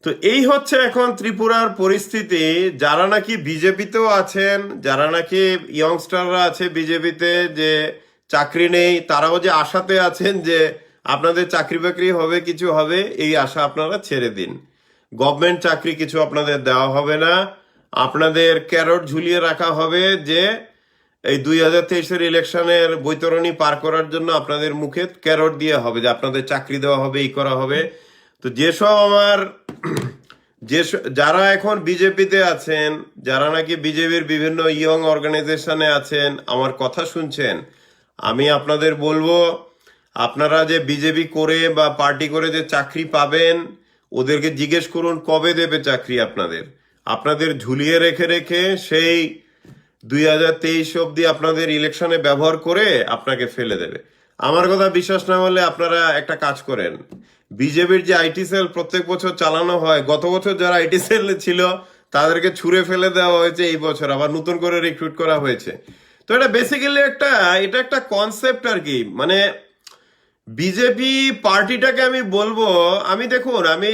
তো এই হচ্ছে এখন ত্রিপুরার পরিস্থিতি। যারা নাকি বিজেপিতেও আছেন, যারা নাকি ইয়ংস্টাররা আছে বিজেপিতে, যে চাকরি নেই, তারাও যে আশাতে আছেন যে আপনাদের চাকরি বাকরি হবে, কিছু হবে, এই আশা আপনারা ছেড়ে দিন। গভর্নমেন্ট চাকরি কিছু আপনাদের দেওয়া হবে না। আপনাদের ক্যারট ঝুলিয়ে রাখা হবে যে এই 2023-এর ইলেকশনের বৈতরণী পার করার জন্য আপনাদের মুখে ক্যারট দিয়ে হবে যে আপনাদের চাকরি দেওয়া হবে, এই করা হবে। তো যেসব আমার যারা এখন বিজেপিতে আছেন, যারা নাকি বিজেপির বিভিন্ন ইয়ং অর্গানাইজেশনে আছেন, আমার কথা শুনছেন, আমি আপনাদের বলবো, আপনারা যে বিজেপি করে বা পার্টি করে যে চাকরি পাবেন, ওদেরকে জিজ্ঞেস করুন কবে দেবে চাকরি আপনাদের। আপনাদের ঝুলিয়ে রেখে রেখে সেই 2023 অবধি আপনাদের ইলেকশনে ব্যবহার করে আপনাকে ফেলে দেবে। আমার কথা বিশ্বাস না হলে আপনারা একটা কাজ করেন, বিজেপির যে আইটি সেল প্রত্যেক বছর চালানো হয়, গত বছর যারা আইটি সেল ছিল তাদেরকে ছুঁড়ে ফেলে দেওয়া হয়েছে, এই বছর আবার নতুন করে রিক্রুট করা হয়েছে। তো এটা বেসিক্যালি এটা একটা কনসেপ্ট আর কি। মানে বিজেপি পার্টিটাকে আমি বলবো, দেখুন, আমি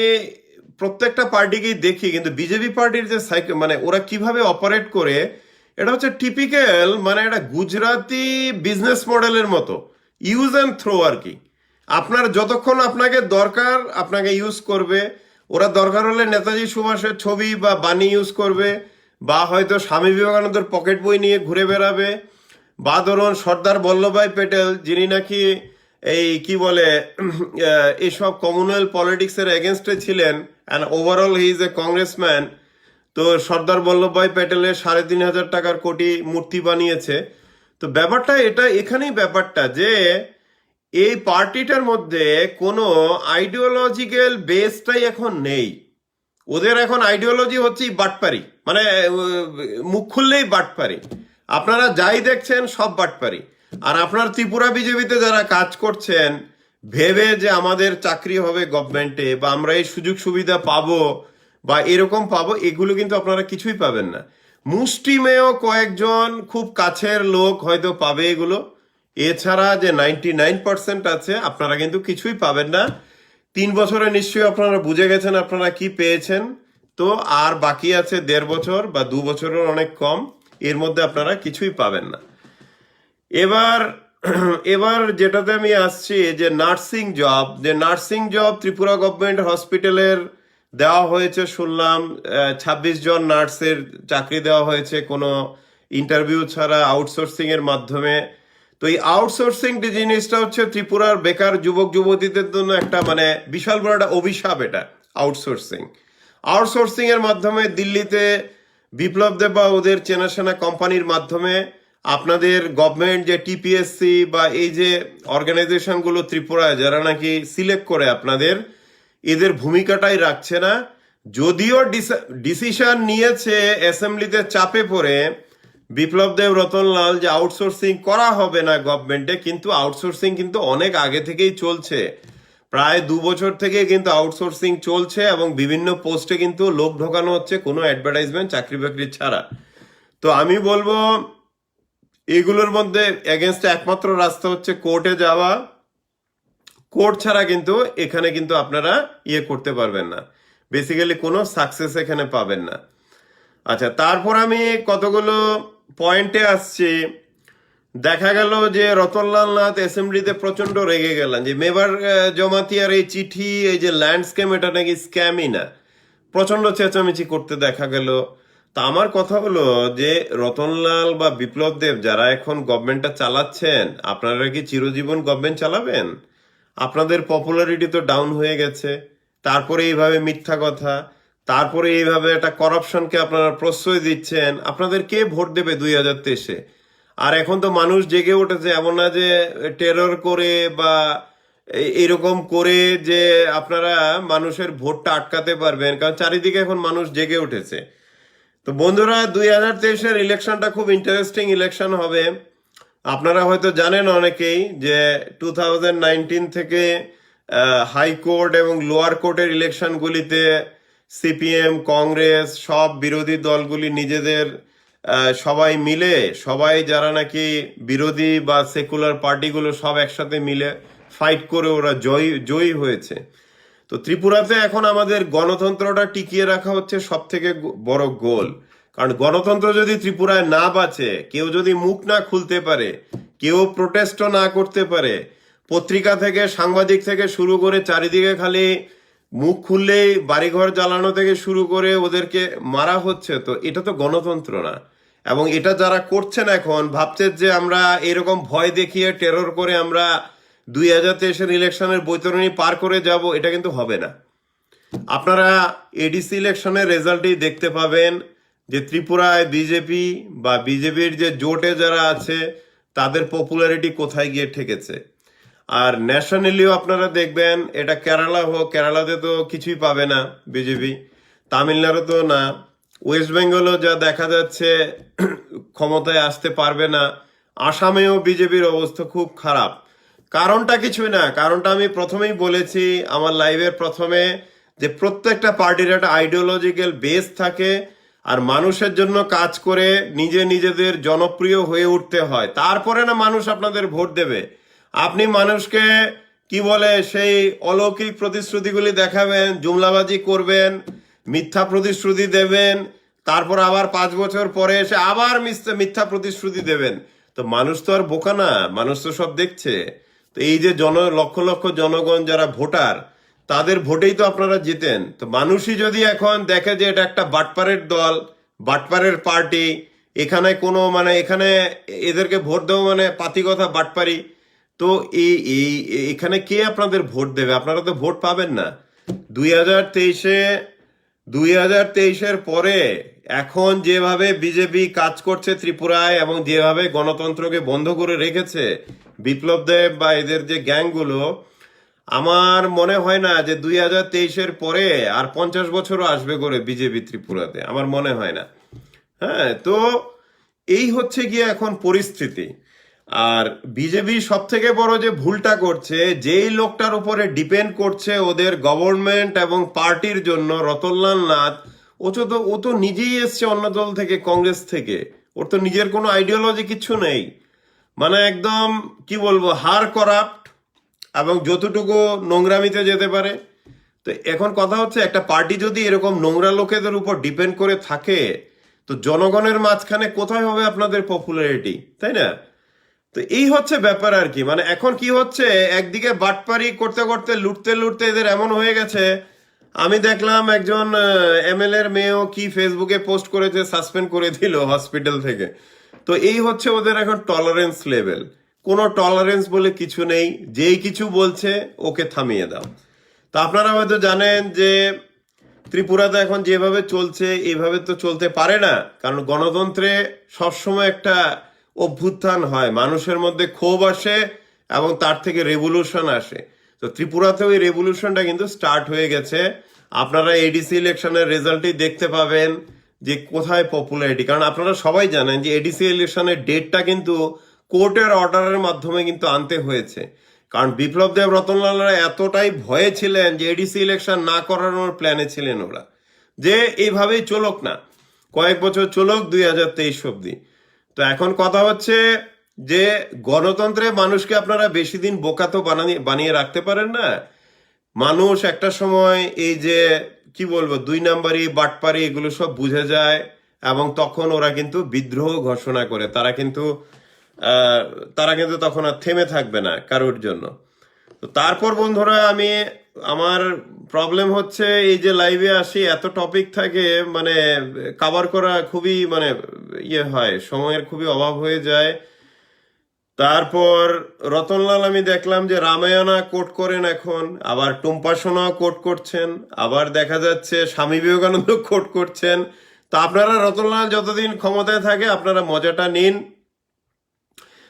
প্রত্যেকটা পার্টিকেই দেখি, কিন্তু বিজেপি পার্টির যে মানে ওরা কিভাবে অপারেট করে, এটা হচ্ছে টিপিক্যাল, মানে একটা গুজরাটি বিজনেস মডেলের মতো, ইউজ অ্যান্ড থ্রো আর কি। আপনার যতক্ষণ আপনাকে দরকার আপনাকে ইউজ করবে। ওরা দরকার হলে নেতাজি সুভাষের ছবি বা বাণী ইউজ করবে, বা হয়তো স্বামী বিবেকানন্দের পকেট বই নিয়ে ঘুরে বেড়াবে, বা ধরুন সর্দার বল্লভভাই প্যাটেল, যিনি নাকি এই কি বলে এইসব কমনওয়েলথ পলিটিক্সের এগেনস্টে ছিলেন, and overall he is a congressman. তো সর্দার বল্লভভাই প্যাটেলের 3,500 টাকার কোটি মূর্তি বানিয়েছে। তো ব্যাপারটা এখানেই ব্যাপারটা যে এই পার্টিটার মধ্যে কোনো আইডিওলজিক্যাল বেসটাই এখন নেই। ওদের এখন আইডিওলজি হচ্ছে বাটপারি, মানে মুখ খুললেই বাটপারি। আপনারা যাই দেখছেন সব বাটপারি। আর আপনার ত্রিপুরা বিজেপিতে যারা কাজ করছেন ভেবে যে আমাদের চাকরি হবে গভর্নমেন্টে, বা আমরা এই সুযোগ সুবিধা পাবো বা এরকম পাবো, এগুলো কিন্তু আপনারা কিছুই পাবেন না। মুষ্টিমেয় কয়েকজন খুব কাছের লোক হয়তো পাবে এগুলো, এছাড়া যে 99% আছে আপনারা কিন্তু কিছুই পাবেন না। 3 বছরে নিশ্চয়ই আপনারা বুঝে গেছেন আপনারা কি পেয়েছেন। তো আর বাকি আছে 1.5 বছর বা 2 বছরের অনেক কম, এর মধ্যে আপনারা কিছুই পাবেন না। এবার এবার যেটাতে আমি আসছি, যে নার্সিং জব ত্রিপুরা গভর্নমেন্ট হসপিটালের দেওয়া হয়েছে শুনলাম। 26 জন নার্সের চাকরি দেওয়া হয়েছে কোনো ইন্টারভিউ ছাড়া, আউটসোর্সিং এর মাধ্যমে। তো এই আউটসোর্সিং যে জিনিসটা হচ্ছে ত্রিপুরার বেকার যুবক যুবতীদের জন্য একটা মানে বিশাল বড় একটা অভিশাপ। এটা আউটসোর্সিং এর মাধ্যমে দিল্লিতে বিপ্লব দেব বা ওদের চেনাশোনা কোম্পানির মাধ্যমে আপনাদের গভর্নমেন্ট যে টিপিএসসি বা এই যে অর্গানাইজেশনগুলো ত্রিপুরায় যারা নাকি সিলেক্ট করে আপনাদের, এদের ভূমিকাটাই রাখছে না। যদিও ডিসিশন নিয়েছে অ্যাসেম্বলিতে চাপে পড়ে বিপ্লব দেব রতনলাল যে আউটসোর্সিং করা হবে না গভর্নমেন্টে, কিন্তু আউটসোর্সিং কিন্তু অনেক আগে থেকেই চলছে। প্রায় 2 বছর থেকে কিন্তু আউটসোর্সিং চলছে এবং বিভিন্ন পোস্টে কিন্তু লোক ঢোকানো হচ্ছে কোনো অ্যাডভার্টাইজমেন্ট চাকরি বাকরি ছাড়া। তো আমি বলবো এগুলোর মধ্যে এগেনস্টে একমাত্র রাস্তা হচ্ছে কোর্টে যাওয়া। কোর্ট ছাড়া কিন্তু এখানে কিন্তু আপনারা করতে পারবেন না, বেসিক্যালি কোনো সাকসেস এখানে পাবেন না। আচ্ছা, তারপর আমি কতগুলো পয়েন্টে আসছি। দেখা গেল যে রতনলাল নাথ অ্যাসেম্বলিতে প্রচন্ড রেগে গেলেন যে মেবার জমাতিয়ার এই চিঠি, এই যে ল্যান্ড স্ক্যাম, এটা নাকি স্ক্যামই না। প্রচন্ড চেঁচামেচি করতে দেখা গেল। তা আমার কথা হলো যে রতনলাল বা বিপ্লব দেব যারা এখন গভর্নমেন্টটা চালাচ্ছেন, আপনারা কি চিরজীবন গভর্নমেন্ট চালাবেন? আপনাদের পপুলারিটি তো ডাউন হয়ে গেছে, তারপরে এইভাবে মিথ্যা কথা, তারপরে এইভাবে একটা কারাপশনকে আপনারা প্রশ্রয় দিচ্ছেন। আপনাদের কে ভোট দেবে 2023-এ? আর এখন তো মানুষ জেগে উঠেছে, এমন না যে টেরর করে বা এরকম করে যে আপনারা মানুষের ভোটটা আটকাতে পারবেন, কারণ চারিদিকে এখন মানুষ জেগে উঠেছে। তো বন্ধুরা, 2023-এর ইলেকশনটা খুব ইন্টারেস্টিং ইলেকশন হবে। আপনারা হয়তো জানেন অনেকেই যে 2019 থেকে হাইকোর্ট এবং লোয়ার কোর্টের ইলেকশনগুলিতে সিপিএম, কংগ্রেস, সব বিরোধী দলগুলি নিজেদের সবাই মিলে, সবাই যারা নাকি বিরোধী বা সেকুলার পার্টিগুলো সব একসাথে মিলে ফাইট করে ওরা জয়ী হয়েছে। তো ত্রিপুরাতে এখন আমাদের গণতন্ত্রটা টিকিয়ে রাখা হচ্ছে সব থেকে বড় গোল। কারণ গণতন্ত্র যদি ত্রিপুরায় না বাঁচে, কেউ যদি মুখ না খুলতে পারে, কেউ প্রোটেস্টও না করতে পারে, পত্রিকা থেকে সাংবাদিক থেকে শুরু করে চারিদিকে খালি মুখ খুললেই বাড়িঘর জ্বালানো থেকে শুরু করে ওদেরকে মারা হচ্ছে, তো এটা তো গণতন্ত্র না। এবং এটা যারা করছেন এখন ভাবছে যে আমরা এরকম ভয় দেখিয়ে টেরর করে আমরা 2023-এর ইলেকশনের বৈতরণী পার করে যাব, এটা কিন্তু হবে না। আপনারা এডিসি ইলেকশনের রেজাল্টই দেখতে পাবেন যে ত্রিপুরায় বিজেপি বা বিজেপির যে জোটে যারা আছে তাদের পপুলারিটি কোথায় গিয়ে ঠেকেছে। আর ন্যাশনালিও আপনারা দেখবেন, এটা কেরালা হোক, কেরালাতে তো কিছুই পাবে না বিজেপি, তামিলনাড়ু তো না, ওয়েস্ট বেঙ্গলও যা দেখা যাচ্ছে ক্ষমতায় আসতে পারবে না, আসামেও বিজেপির অবস্থা খুব খারাপ। কারণটা কিছুই না, কারণটা আমি প্রথমেই বলেছি আমার লাইভের প্রথমে, যে প্রত্যেকটা পার্টির একটা আইডিওলজিক্যাল বেস থাকে, আর মানুষের জন্য কাজ করে নিজেদের জনপ্রিয় হয়ে উঠতে হয়, তারপরে না মানুষ আপনাদের ভোট দেবে। আপনি মানুষকে কি বলে সেই অলৌকিক প্রতিশ্রুতিগুলি দেখাবেন, জুমলাবাজি করবেন, মিথ্যা প্রতিশ্রুতি দেবেন, তারপর আবার 5 বছর পরে এসে আবার মিথ্যা প্রতিশ্রুতি দেবেন। তো মানুষ তো আর বোকা না, মানুষ তো সব দেখছে। তো এই যে লক্ষ লক্ষ জনগণ যারা ভোটার, তাদের ভোটেই তো আপনারা জিতেন। তো মানুষই যদি এখন দেখে যে এটা একটা বাটপারের দল, বাটপারের পার্টি, এখানে কোনো মানে এখানে এদেরকে ভোট দেবো মানে পাতি কথা বাটপারি, তো এখানে কে আপনাদের ভোট দেবে? আপনারা তো ভোট পাবেন না। 2023-এর পরে এখন যেভাবে বিজেপি কাজ করছে ত্রিপুরায় এবং যেভাবে গণতন্ত্রকে বন্ধ করে রেখেছে বিপ্লব দেব বা এদের যে গ্যাংগুলো, আমার মনে হয় না যে 2023-এর পরে আর 50 বছরও আসবে করে বিজেপি ত্রিপুরাতে, আমার মনে হয় না। হ্যাঁ, তো এই হচ্ছে গিয়ে এখন পরিস্থিতি। আর বিজেপি সব থেকে বড় যে ভুলটা করছে, যেই লোকটার উপরে ডিপেন্ড করছে ওদের গভর্নমেন্ট এবং পার্টির জন্য, রতনলাল নাথ, ও তো নিজেই এসছে অন্য দল থেকে, কংগ্রেস থেকে। ওর তো নিজের কোনো আইডিওলজি কিচ্ছু নেই, মানে একদম কি বলবো, হার করাপ্ট, এবং যতটুকু নোংরামিতে যেতে পারে। তো এখন কথা হচ্ছে, একটা পার্টি যদি এরকম নোংরা লোকেদের উপর ডিপেন্ড করে থাকে, তো জনগণের মাঝখানে কোথায় হবে আপনাদের পপুলারিটি, তাই না? তো এই হচ্ছে ব্যাপার আর কি। মানে এখন কি হচ্ছে, একদিকে বাটপারি করতে করতে, লুটতে লুটতে এদের এমন হয়ে গেছে। আমি দেখলাম একজন এমএলএ এর মেয়েও কি ফেসবুকে পোস্ট করেছে, সাসপেন্ড করে দিল হসপিটাল থেকে। তো এই হচ্ছে ওদের এখন টলারেন্স লেভেল। কোনো টলারেন্স বলে কিছু নেই, যেই কিছু বলছে ওকে থামিয়ে দাও। তা আপনারা হয়তো জানেন যে ত্রিপুরাতে এখন যেভাবে চলছে এইভাবে তো চলতে পারে না, কারণ গণতন্ত্রে সবসময় একটা অভ্যুত্থান হয়, মানুষের মধ্যে ক্ষোভ আসে এবং তার থেকে রেভলিউশন আসে। তো ত্রিপুরাতেও এই রেভলিউশনটা কিন্তু স্টার্ট হয়ে গেছে। আপনারা এডিসি ইলেকশনের রেজাল্টই দেখতে পাবেন যে কোথায় পপুলারিটি, কারণ আপনারা সবাই জানেন যে এডিসি ইলেকশনের ডেটটা কিন্তু কোর্টের অর্ডারের মাধ্যমে কিন্তু আনতে হয়েছে। কারণ বিপ্লব দেব রতনলালরা এতটাই ভয়ে ছিলেন যে এডিসি ইলেকশন না করানোর প্ল্যানে ছিলেন ওরা, যে এইভাবেই চলুক না, কয়েক বছর চলুক 2023 অব্দি। তো এখন কথা হচ্ছে যে গণতন্ত্রে মানুষকে আপনারা বেশি দিন বোকা তো বানিয়ে রাখতে পারেন না। মানুষ একটা সময় এই যে কি বলবো, 2 নাম্বারি বাটপারি এগুলো সব বুঝে যায়, এবং তখন ওরা কিন্তু বিদ্রোহ ঘোষণা করে। আহ, তারা কিন্তু তখন আর থেমে থাকবে না কারোর জন্য। তো তারপর বন্ধুরা, আমার প্রবলেম হচ্ছে এই যে লাইভে আসি, এত টপিক থাকে, মানে কভার করা খুবই মানে ইয়ে হয়, সময়ের খুবই অভাব হয়ে যায়। তারপর রতনলাল আমি দেখলাম যে রামায়ণা কোট করেন এখন, আবার টুম্পা সোনা কোট করছেন, আবার দেখা যাচ্ছে স্বামী বিবেকানন্দ কোট করছেন। তো আপনারা রতনলাল যতদিন ক্ষমতায় থাকে আপনারা মজাটা নিন।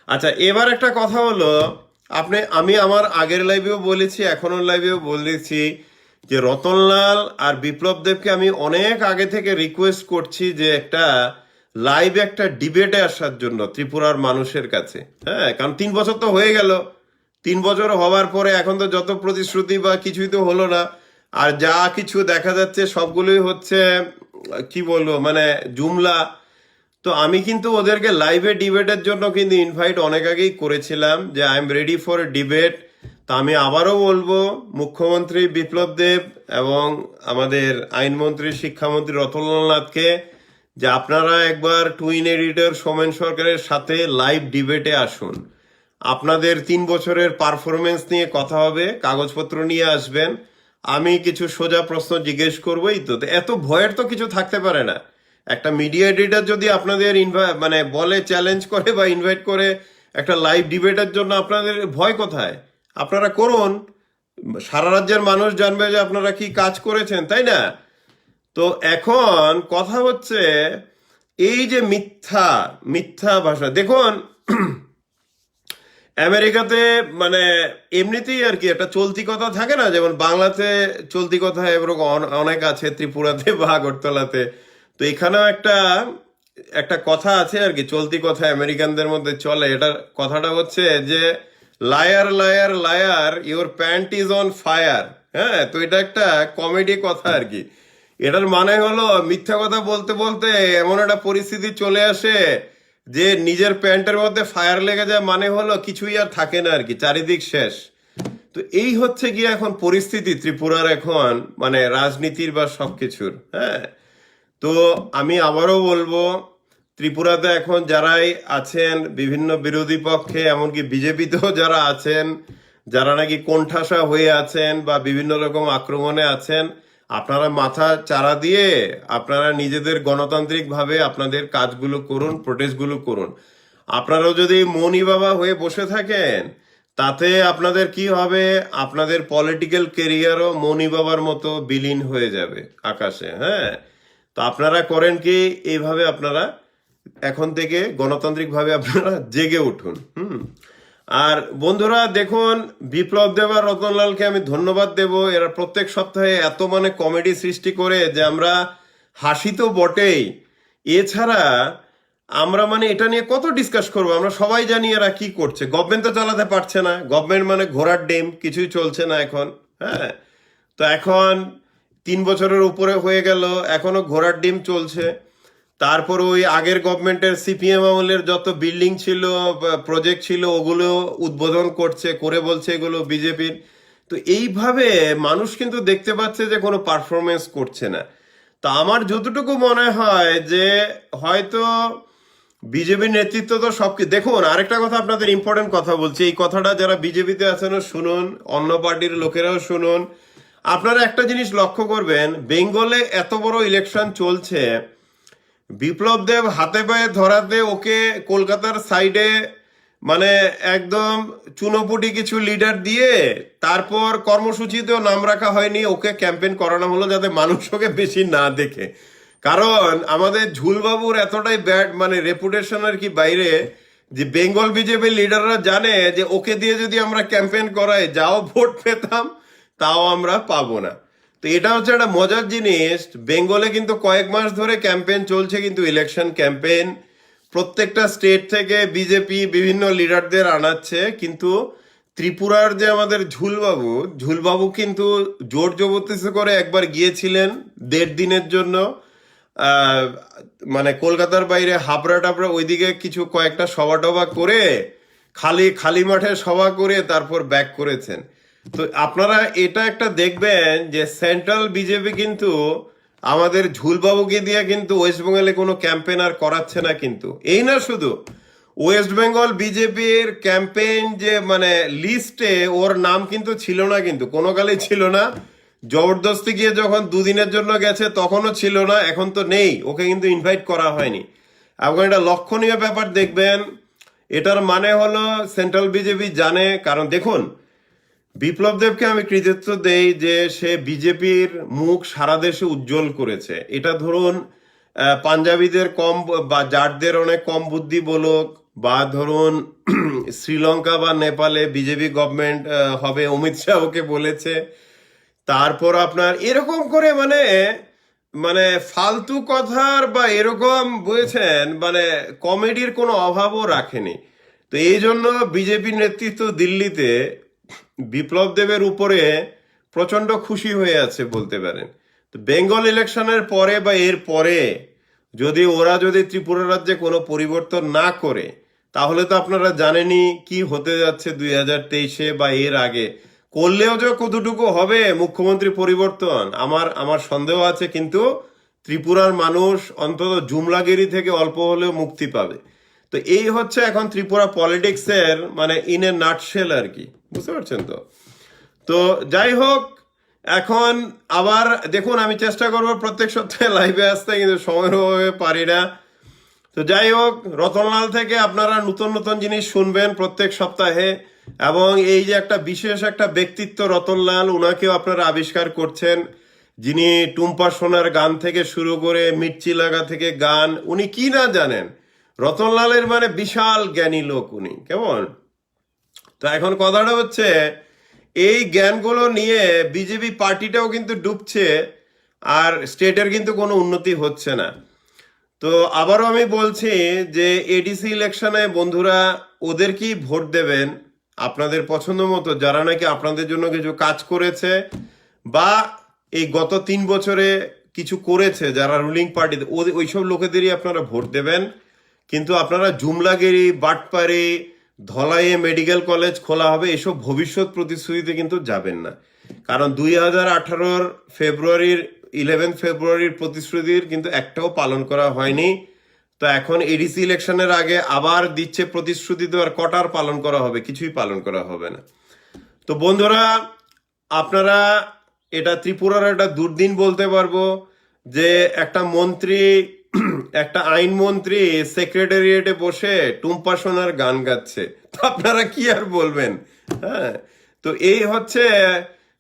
আচ্ছা, এবার একটা কথা হলো, আমি আমার আগের লাইভেও বলেছি, এখনো লাইভেও বলেছি, যে রতনলাল আর বিপ্লব দেবকে আমি অনেক আগে থেকে রিকোয়েস্ট করছি যে একটা লাইভে একটা ডিবেটে আসার জন্য ত্রিপুরার মানুষের কাছে। হ্যাঁ, কারণ 3 বছর তো হয়ে গেল, 3 বছর হওয়ার পরে এখন তো যত প্রতিশ্রুতি বা কিছুই তো হলো না। আর যা কিছু দেখা যাচ্ছে সবগুলোই হচ্ছে কি বলবো, মানে জুমলা। তো আমি কিন্তু ওদেরকে লাইভে ডিবেটের জন্য কিন্তু ইনভাইট অনেক আগেই করেছিলাম যে I am ready for debate. তা আমি আবারও বলবো, মুখ্যমন্ত্রী বিপ্লব দেব এবং আমাদের আইনমন্ত্রী শিক্ষামন্ত্রী রতনলাল নাথকে, যে আপনারা একবার টুইন এডিটর সোমেন সরকারের সাথে লাইভ ডিবেটে আসুন। আপনাদের 3 বছরের পারফরমেন্স নিয়ে কথা হবে, কাগজপত্র নিয়ে আসবেন, আমি কিছু সোজা প্রশ্ন জিজ্ঞেস করবোই। তো তো এত ভয়ের তো কিছু থাকতে পারে না। একটা মিডিয়া এডিটর যদি আপনাদের মানে বলে, চ্যালেঞ্জ করে বা ইনভাইট করে একটা লাইভ ডিবেটের জন্য, আপনাদের ভয় কোথায়? আপনারা করুন, সারা রাজ্যের মানুষ জানবে যে আপনারা কি কাজ করেছেন, তাই না? তো এখন কথা হচ্ছে এই যে মিথ্যা মিথ্যা ভাষা, দেখুন আমেরিকাতে মানে এমনিতেই আর কি একটা চলতি কথা থাকে না, যেমন বাংলাতে চলতি কথা এরকম অনেক আছে, ত্রিপুরাতে বা আগরতলাতে। তো এখানেও একটা একটা কথা আছে আর কি, চলতি কথা আমেরিকানদের মধ্যে চলে। কথাটা হচ্ছে যে liar liar liar your pant is on fire. হ্যাঁ, তো এটা একটা কমেডি কথা আর কি। এটার মানে হলো, মিথ্যা কথা বলতে বলতে এমন একটা পরিস্থিতি চলে আসে যে নিজের প্যান্টের মধ্যে ফায়ার লেগে যায়, মানে হলো কিছুই আর থাকে না আর কি, চারিদিক শেষ। তো এই হচ্ছে গিয়ে এখন পরিস্থিতি ত্রিপুরার এখন, মানে রাজনীতির বা সবকিছুর। হ্যাঁ, তো আমি আবারও বলবো, ত্রিপুরাতে এখন যারাই আছেন বিভিন্ন বিরোধী পক্ষে, এমনকি বিজেপিতেও যারা আছেন, যারা নাকি কোণঠাসা হয়ে আছেন বা বিভিন্ন রকম আক্রমণে আছেন, আপনারা মাথা চারা দিয়ে আপনারা নিজেদের গণতান্ত্রিক ভাবে আপনাদের কাজগুলো করুন, প্রোটেস্টগুলো করুন। আপনারাও যদি মনি বাবা হয়ে বসে থাকেন, তাতে আপনাদের কি হবে, আপনাদের পলিটিক্যাল কেরিয়ারও মনি বাবার মতো বিলীন হয়ে যাবে আকাশে। হ্যাঁ, তো আপনারা করেন কি, এইভাবে আপনারা এখন থেকে গণতান্ত্রিক ভাবে আপনারা জেগে উঠুন। আর বন্ধুরা দেখুন, বিপ্লব দেব আর রতনলালকে আমি ধন্যবাদ দেব। এরা প্রত্যেক সপ্তাহে এত মানে কমেডি সৃষ্টি করে যে আমরা হাসি তো বটেই, এছাড়া আমরা মানে এটা নিয়ে কত ডিসকাস করবো। আমরা সবাই জানি এরা কি করছে। গভর্নমেন্ট তো চালাতে পারছে না, গভর্নমেন্ট মানে ঘোড়ার ডিম, কিছুই চলছে না এখন। হ্যাঁ, তো এখন 3 বছরের উপরে হয়ে গেল, এখনো ঘোড়ার ডিম চলছে। তারপর ওই আগের গভর্নমেন্টের সিপিএম আমলের যত বিল্ডিং ছিল, প্রজেক্ট ছিল, ওগুলো উদ্বোধন করছে, করে বলছে এগুলো বিজেপির। তো এইভাবে মানুষ কিন্তু দেখতে পাচ্ছে যে কোনো পারফরমেন্স করছে না। তা আমার যতটুকু মনে হয় যে হয়তো বিজেপির নেতৃত্ব তো দেখুন, আরেকটা কথা আপনাদের ইম্পর্টেন্ট কথা বলছি, এই কথাটা যারা বিজেপিতে আছেন শুনুন, অন্য পার্টির লোকেরাও শুনুন। আপনারা একটা জিনিস লক্ষ্য করবেন, বেঙ্গলে এত বড় ইলেকশন চলছে, বিপ্লব দেব হাতে পায়ে ধরাতে ওকে কলকাতার সাইডে মানে একদম চুনোপুটি কিছু লিডার দিয়ে তারপর কর্মসূচিতেও নাম রাখা হয়নি, ওকে ক্যাম্পেইন করানো হলো যাতে মানুষ ওকে বেশি না দেখে। কারণ আমাদের ঝুলবাবুর এতটাই ব্যাড মানে রেপুটেশনের কি বাইরে, যে বেঙ্গল বিজেপির লিডাররা জানে যে ওকে দিয়ে যদি আমরা ক্যাম্পেইন করাই যাও ভোট পেতাম, তাও আমরা পাবো না। তো এটা হচ্ছে একটা মজার জিনিস, বেঙ্গলে কিন্তু কয়েক মাস ধরে ক্যাম্পেইন চলছে, কিন্তু ইলেকশন ক্যাম্পেইন প্রত্যেকটা স্টেট থেকে বিজেপি বিভিন্ন লিডারদের আনাচ্ছে, কিন্তু ত্রিপুরার যে আমাদের ঝুলবাবু কিন্তু জোর জবরদস্তি করে একবার গিয়েছিলেন 1.5 দিনের জন্য, আহ, মানে কলকাতার বাইরে হাবড়া টাবড়া ওইদিকে কিছু কয়েকটা সভা টভা করে খালি খালি মাঠে সভা করে তারপর ব্যাক করেছেন। তো আপনারা এটা একটা দেখবেন যে সেন্ট্রাল বিজেপি কিন্তু আমাদের ঝুলবাবুকে দিয়ে কিন্তু ওয়েস্ট বেঙ্গলে কোনো ক্যাম্পেইন আর করাচ্ছে না। কিন্তু এই না শুধু ওয়েস্ট বেঙ্গল বিজেপির ক্যাম্পেইন যে মানে লিস্টে ওর নাম কিন্তু ছিল না, কিন্তু কোনো কালেই ছিল না। জবরদস্তি গিয়ে যখন 2 দিনের জন্য গেছে তখনও ছিল না, এখন তো নেই, ওকে কিন্তু ইনভাইট করা হয়নি। এখন এটা লক্ষণীয় ব্যাপার দেখবেন, এটার মানে হলো সেন্ট্রাল বিজেপি জানে। কারণ দেখুন, বিপ্লব দেবকে আমি কৃতিত্ব দেই যে সে বিজেপির মুখ সারা দেশে উজ্জ্বল করেছে। এটা ধরুন পাঞ্জাবিদের কম বা জাটদের অনেক কম বুদ্ধি বলুক, বা ধরুন শ্রীলঙ্কা বা নেপালে বিজেপি গভর্নমেন্ট হবে, অমিত শাহ ওকে বলেছে। তারপর আপনার এরকম করে মানে মানে ফালতু কথার বা এরকম বুঝেছেন মানে কমেডির কোনো অভাবও রাখেনি। তো এই জন্য বিজেপির নেতৃত্ব দিল্লিতে বিপ্লব দেবের উপরে প্রচন্ড খুশি হয়ে আছে বলতে পারেন। তো বেঙ্গল ইলেকশনের পরে বা এর পরে যদি ত্রিপুরা রাজ্যে কোনো পরিবর্তন না করে, তাহলে তো আপনারা জানেনই কি হতে যাচ্ছে 2023-এ বা এর আগে। করলেও যে কতটুকু হবে মুখ্যমন্ত্রী পরিবর্তন আমার সন্দেহ আছে, কিন্তু ত্রিপুরার মানুষ অন্তত জুমলাগিরি থেকে অল্প হলেও মুক্তি পাবে। তো এই হচ্ছে এখন ত্রিপুরা পলিটিক্সের মানে ইন এ নাটশেল আর কি, বুঝতে পারছেন তো। তো যাই হোক, এখন আবার দেখুন, আমি চেষ্টা করবো প্রত্যেক সপ্তাহে লাইভে আসতে, কিন্তু সময়ের অভাবে পারি না। তো যাই হোক, রতনলাল থেকে আপনারা নতুন নতুন জিনিস শুনবেন প্রত্যেক সপ্তাহে। এবং এই যে একটা বিশেষ একটা ব্যক্তিত্ব রতনলাল, উনাকেও আপনারা আবিষ্কার করছেন, যিনি টুম্পা সোনার গান থেকে শুরু করে মির্চি লাগা থেকে গান, উনি কি না জানেন। রতনলালের মানে বিশাল জ্ঞানী লোক উনি, কেমন। তো এখন কথাটা হচ্ছে, এই জ্ঞানগুলো নিয়ে বিজেপি পার্টিটাও কিন্তু ডুবছে, আর স্টেটের কিন্তু কোনো উন্নতি হচ্ছে না। তো আবারও আমি বলছি যে এডিসি ইলেকশনে বন্ধুরা ওদেরকেই ভোট দেবেন আপনাদের পছন্দ মতো, যারা নাকি আপনাদের জন্য কিছু কাজ করেছে বা এই গত 3 বছরে কিছু করেছে, যারা রুলিং পার্টি, ওইসব লোকেদেরই আপনারা ভোট দেবেন। কিন্তু আপনারা জুমলাগিরি, বাটপাড়ি, ধলাইয়ে মেডিকেল কলেজ খোলা হবে এসব ভবিষ্যৎ প্রতিশ্রুতিতে কিন্তু যাবেন না। কারণ 2018-র ফেব্রুয়ারির 11 ফেব্রুয়ারির প্রতিশ্রুতির কিন্তু একটাও পালন করা হয়নি। তো এখন এডিসি ইলেকশনের আগে আবার দিচ্ছে প্রতিশ্রুতি, তো আর কটার পালন করা হবে, কিছুই পালন করা হবে না। তো বন্ধুরা, আপনারা এটা ত্রিপুরার একটা দুর্দিন বলতে পারবো যে একটা মন্ত্রী, একটা আইনমন্ত্রী সেক্রেটারিয়েটে বসে টুম্পা সোনার গান গাচ্ছে, তো আপনারা কি আর বলবেন। হ্যাঁ, তো এই হচ্ছে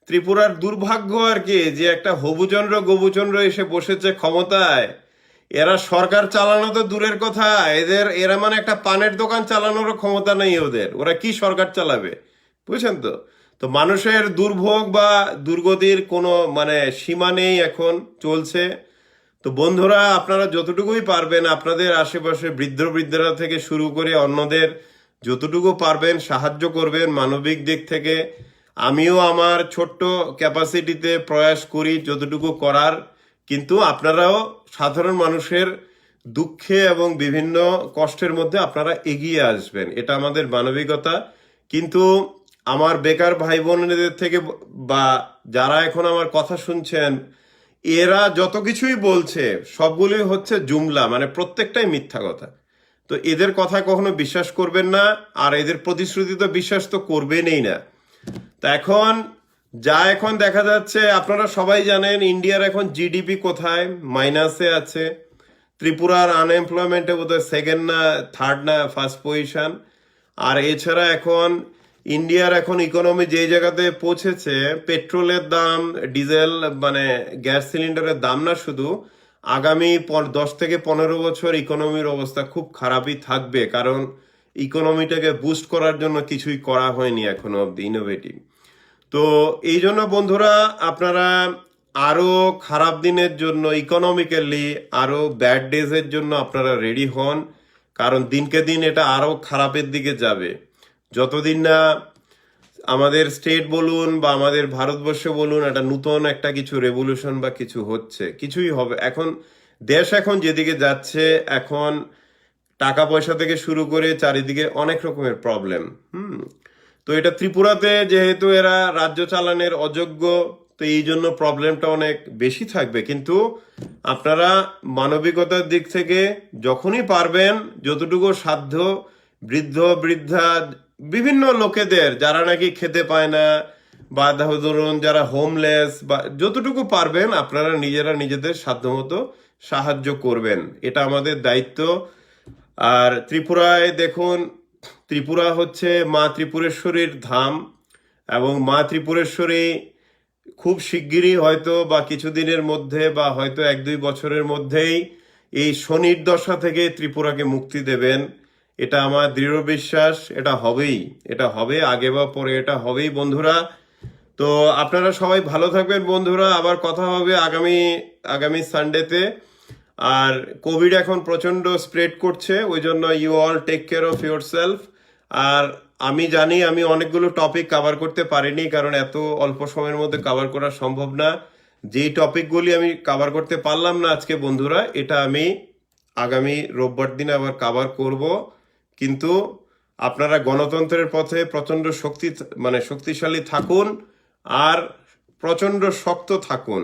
ত্রিপুরার দুর্ভাগ্য আর কি, যে একটা হবুচন্দ্র গবুচন্দ্র এসে বসেছে ক্ষমতায়, এরা সরকার চালানো তো দূরের কথা, এরা মানে একটা পানের দোকান চালানোরও ক্ষমতা নেই ওদের। ওরা কি সরকার চালাবে? বুঝছেন তো? তো মানুষের দুর্ভোগ বা দুর্গতির কোনো মানে সীমা নেই, এখন চলছে। তো বন্ধুরা, আপনারা যতটুকুই পারবেন আপনাদের আশেপাশে বৃদ্ধরা থেকে শুরু করে অন্যদের যতটুকু পারবেন সাহায্য করবেন মানবিক দিক থেকে। আমিও আমার ছোট্ট ক্যাপাসিটিতে প্রয়াস করি যতটুকু করার, কিন্তু আপনারাও সাধারণ মানুষের দুঃখে এবং বিভিন্ন কষ্টের মধ্যে আপনারা এগিয়ে আসবেন, এটা আমাদের মানবিকতা। কিন্তু আমার বেকার ভাই বোনদের থেকে বা যারা এখন আমার কথা শুনছেন, এরা যত কিছুই বলছে সবগুলোই হচ্ছে জুমলা, মানে প্রত্যেকটাই মিথ্যা কথা। তো এদের কথা কখনো বিশ্বাস করবেন না, আর এদের প্রতিশ্রুতি তো বিশ্বাস তো করবেনই না। তা এখন দেখা যাচ্ছে, আপনারা সবাই জানেন ইন্ডিয়ার এখন জিডিপি কোথায়, মাইনাসে আছে। ত্রিপুরার আনএমপ্লয়মেন্টে বোধহয় সেকেন্ড না থার্ড না ফার্স্ট পজিশন। আর এছাড়া এখন ইন্ডিয়ার এখন ইকোনমি যে জায়গাতে পৌঁছেছে, পেট্রোলের দাম, ডিজেল মানে গ্যাস সিলিন্ডারের দাম না শুধু, আগামী 10 থেকে 15 বছর ইকোনমির অবস্থা খুব খারাপই থাকবে, কারণ ইকোনমিটাকে বুস্ট করার জন্য কিছুই করা হয়নি এখনো অব্দি ইনোভেটিভ। তো এই জন্য বন্ধুরা, আপনারা আরো খারাপ দিনের জন্য ইকোনমিক্যালি আরো ব্যাড ডেজের জন্য আপনারা রেডি হন, কারণ দিনকে দিন এটা আরো খারাপের দিকে যাবে। যতদিন না আমাদের স্টেট বলুন বা আমাদের ভারতবর্ষে বলুন একটা নতুন একটা কিছু রেভলিউশন বা কিছু হচ্ছে, কিছুই হবে এখন। দেশ এখন যেদিকে যাচ্ছে, এখন টাকা পয়সা থেকে শুরু করে চারিদিকে অনেক রকমের প্রবলেম। তো এটা ত্রিপুরাতে যেহেতু এরা রাজ্য চালানোর অযোগ্য, তো এই জন্য প্রবলেমটা অনেক বেশি থাকবে। কিন্তু আপনারা মানবিকতার দিক থেকে যখনই পারবেন, যতটুকু সাধ্য, বৃদ্ধা বিভিন্ন লোকেদের যারা নাকি খেতে পায় না, বা ধরুন যারা হোমলেস, বা যতটুকু পারবেন আপনারা নিজেরা নিজেদের সাধ্যমতো সাহায্য করবেন, এটা আমাদের দায়িত্ব। আর ত্রিপুরায় দেখুন, ত্রিপুরা হচ্ছে মা ত্রিপুরেশ্বরীর ধাম, এবং মা ত্রিপুরেশ্বরী খুব শিগগিরই হয়তো বা কিছুদিনের মধ্যে বা হয়তো 1-2 বছরের মধ্যেই এই শনির দশা থেকে ত্রিপুরাকে মুক্তি দেবেন। এটা আমার দৃঢ় বিশ্বাস, এটা হবেই, এটা হবে, আগে বা পরে এটা হবেই বন্ধুরা। তো আপনারা সবাই ভালো থাকবেন বন্ধুরা, আবার কথা হবে আগামী সানডেতে। আর কোভিড এখন প্রচন্ড স্প্রেড করছে, ওই জন্য you all take care of yourself. আর আমি জানি আমি অনেকগুলো টপিক কভার করতে পারিনি, কারণ এত অল্প সময়ের মধ্যে কভার করা সম্ভব না। যেই টপিকগুলি আমি কভার করতে পারলাম না আজকে বন্ধুরা, এটা আমি আগামী রোববার দিন আবার কভার করব। কিন্তু আপনারা গণতন্ত্রের পথে প্রচন্ড শক্তিশালী থাকুন, আর প্রচন্ড শক্ত থাকুন,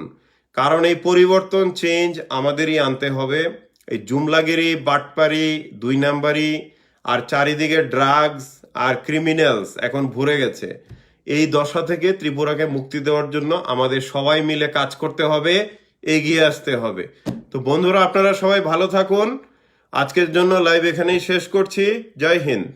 কারণ এই পরিবর্তন চেঞ্জ আমাদেরই আনতে হবে। এই জুমলাগিরি, বাটপারি, 2 নাম্বারি, আর চারিদিকে ড্রাগস আর ক্রিমিনালস এখন ভরে গেছে। এই দশা থেকে ত্রিপুরাকে মুক্তি দেওয়ার জন্য আমাদের সবাই মিলে কাজ করতে হবে, এগিয়ে আসতে হবে। তো বন্ধুরা, আপনারা সবাই ভালো থাকুন। আজকের জন্য লাইভ এখানেই শেষ করছি। জয় হিন্দ।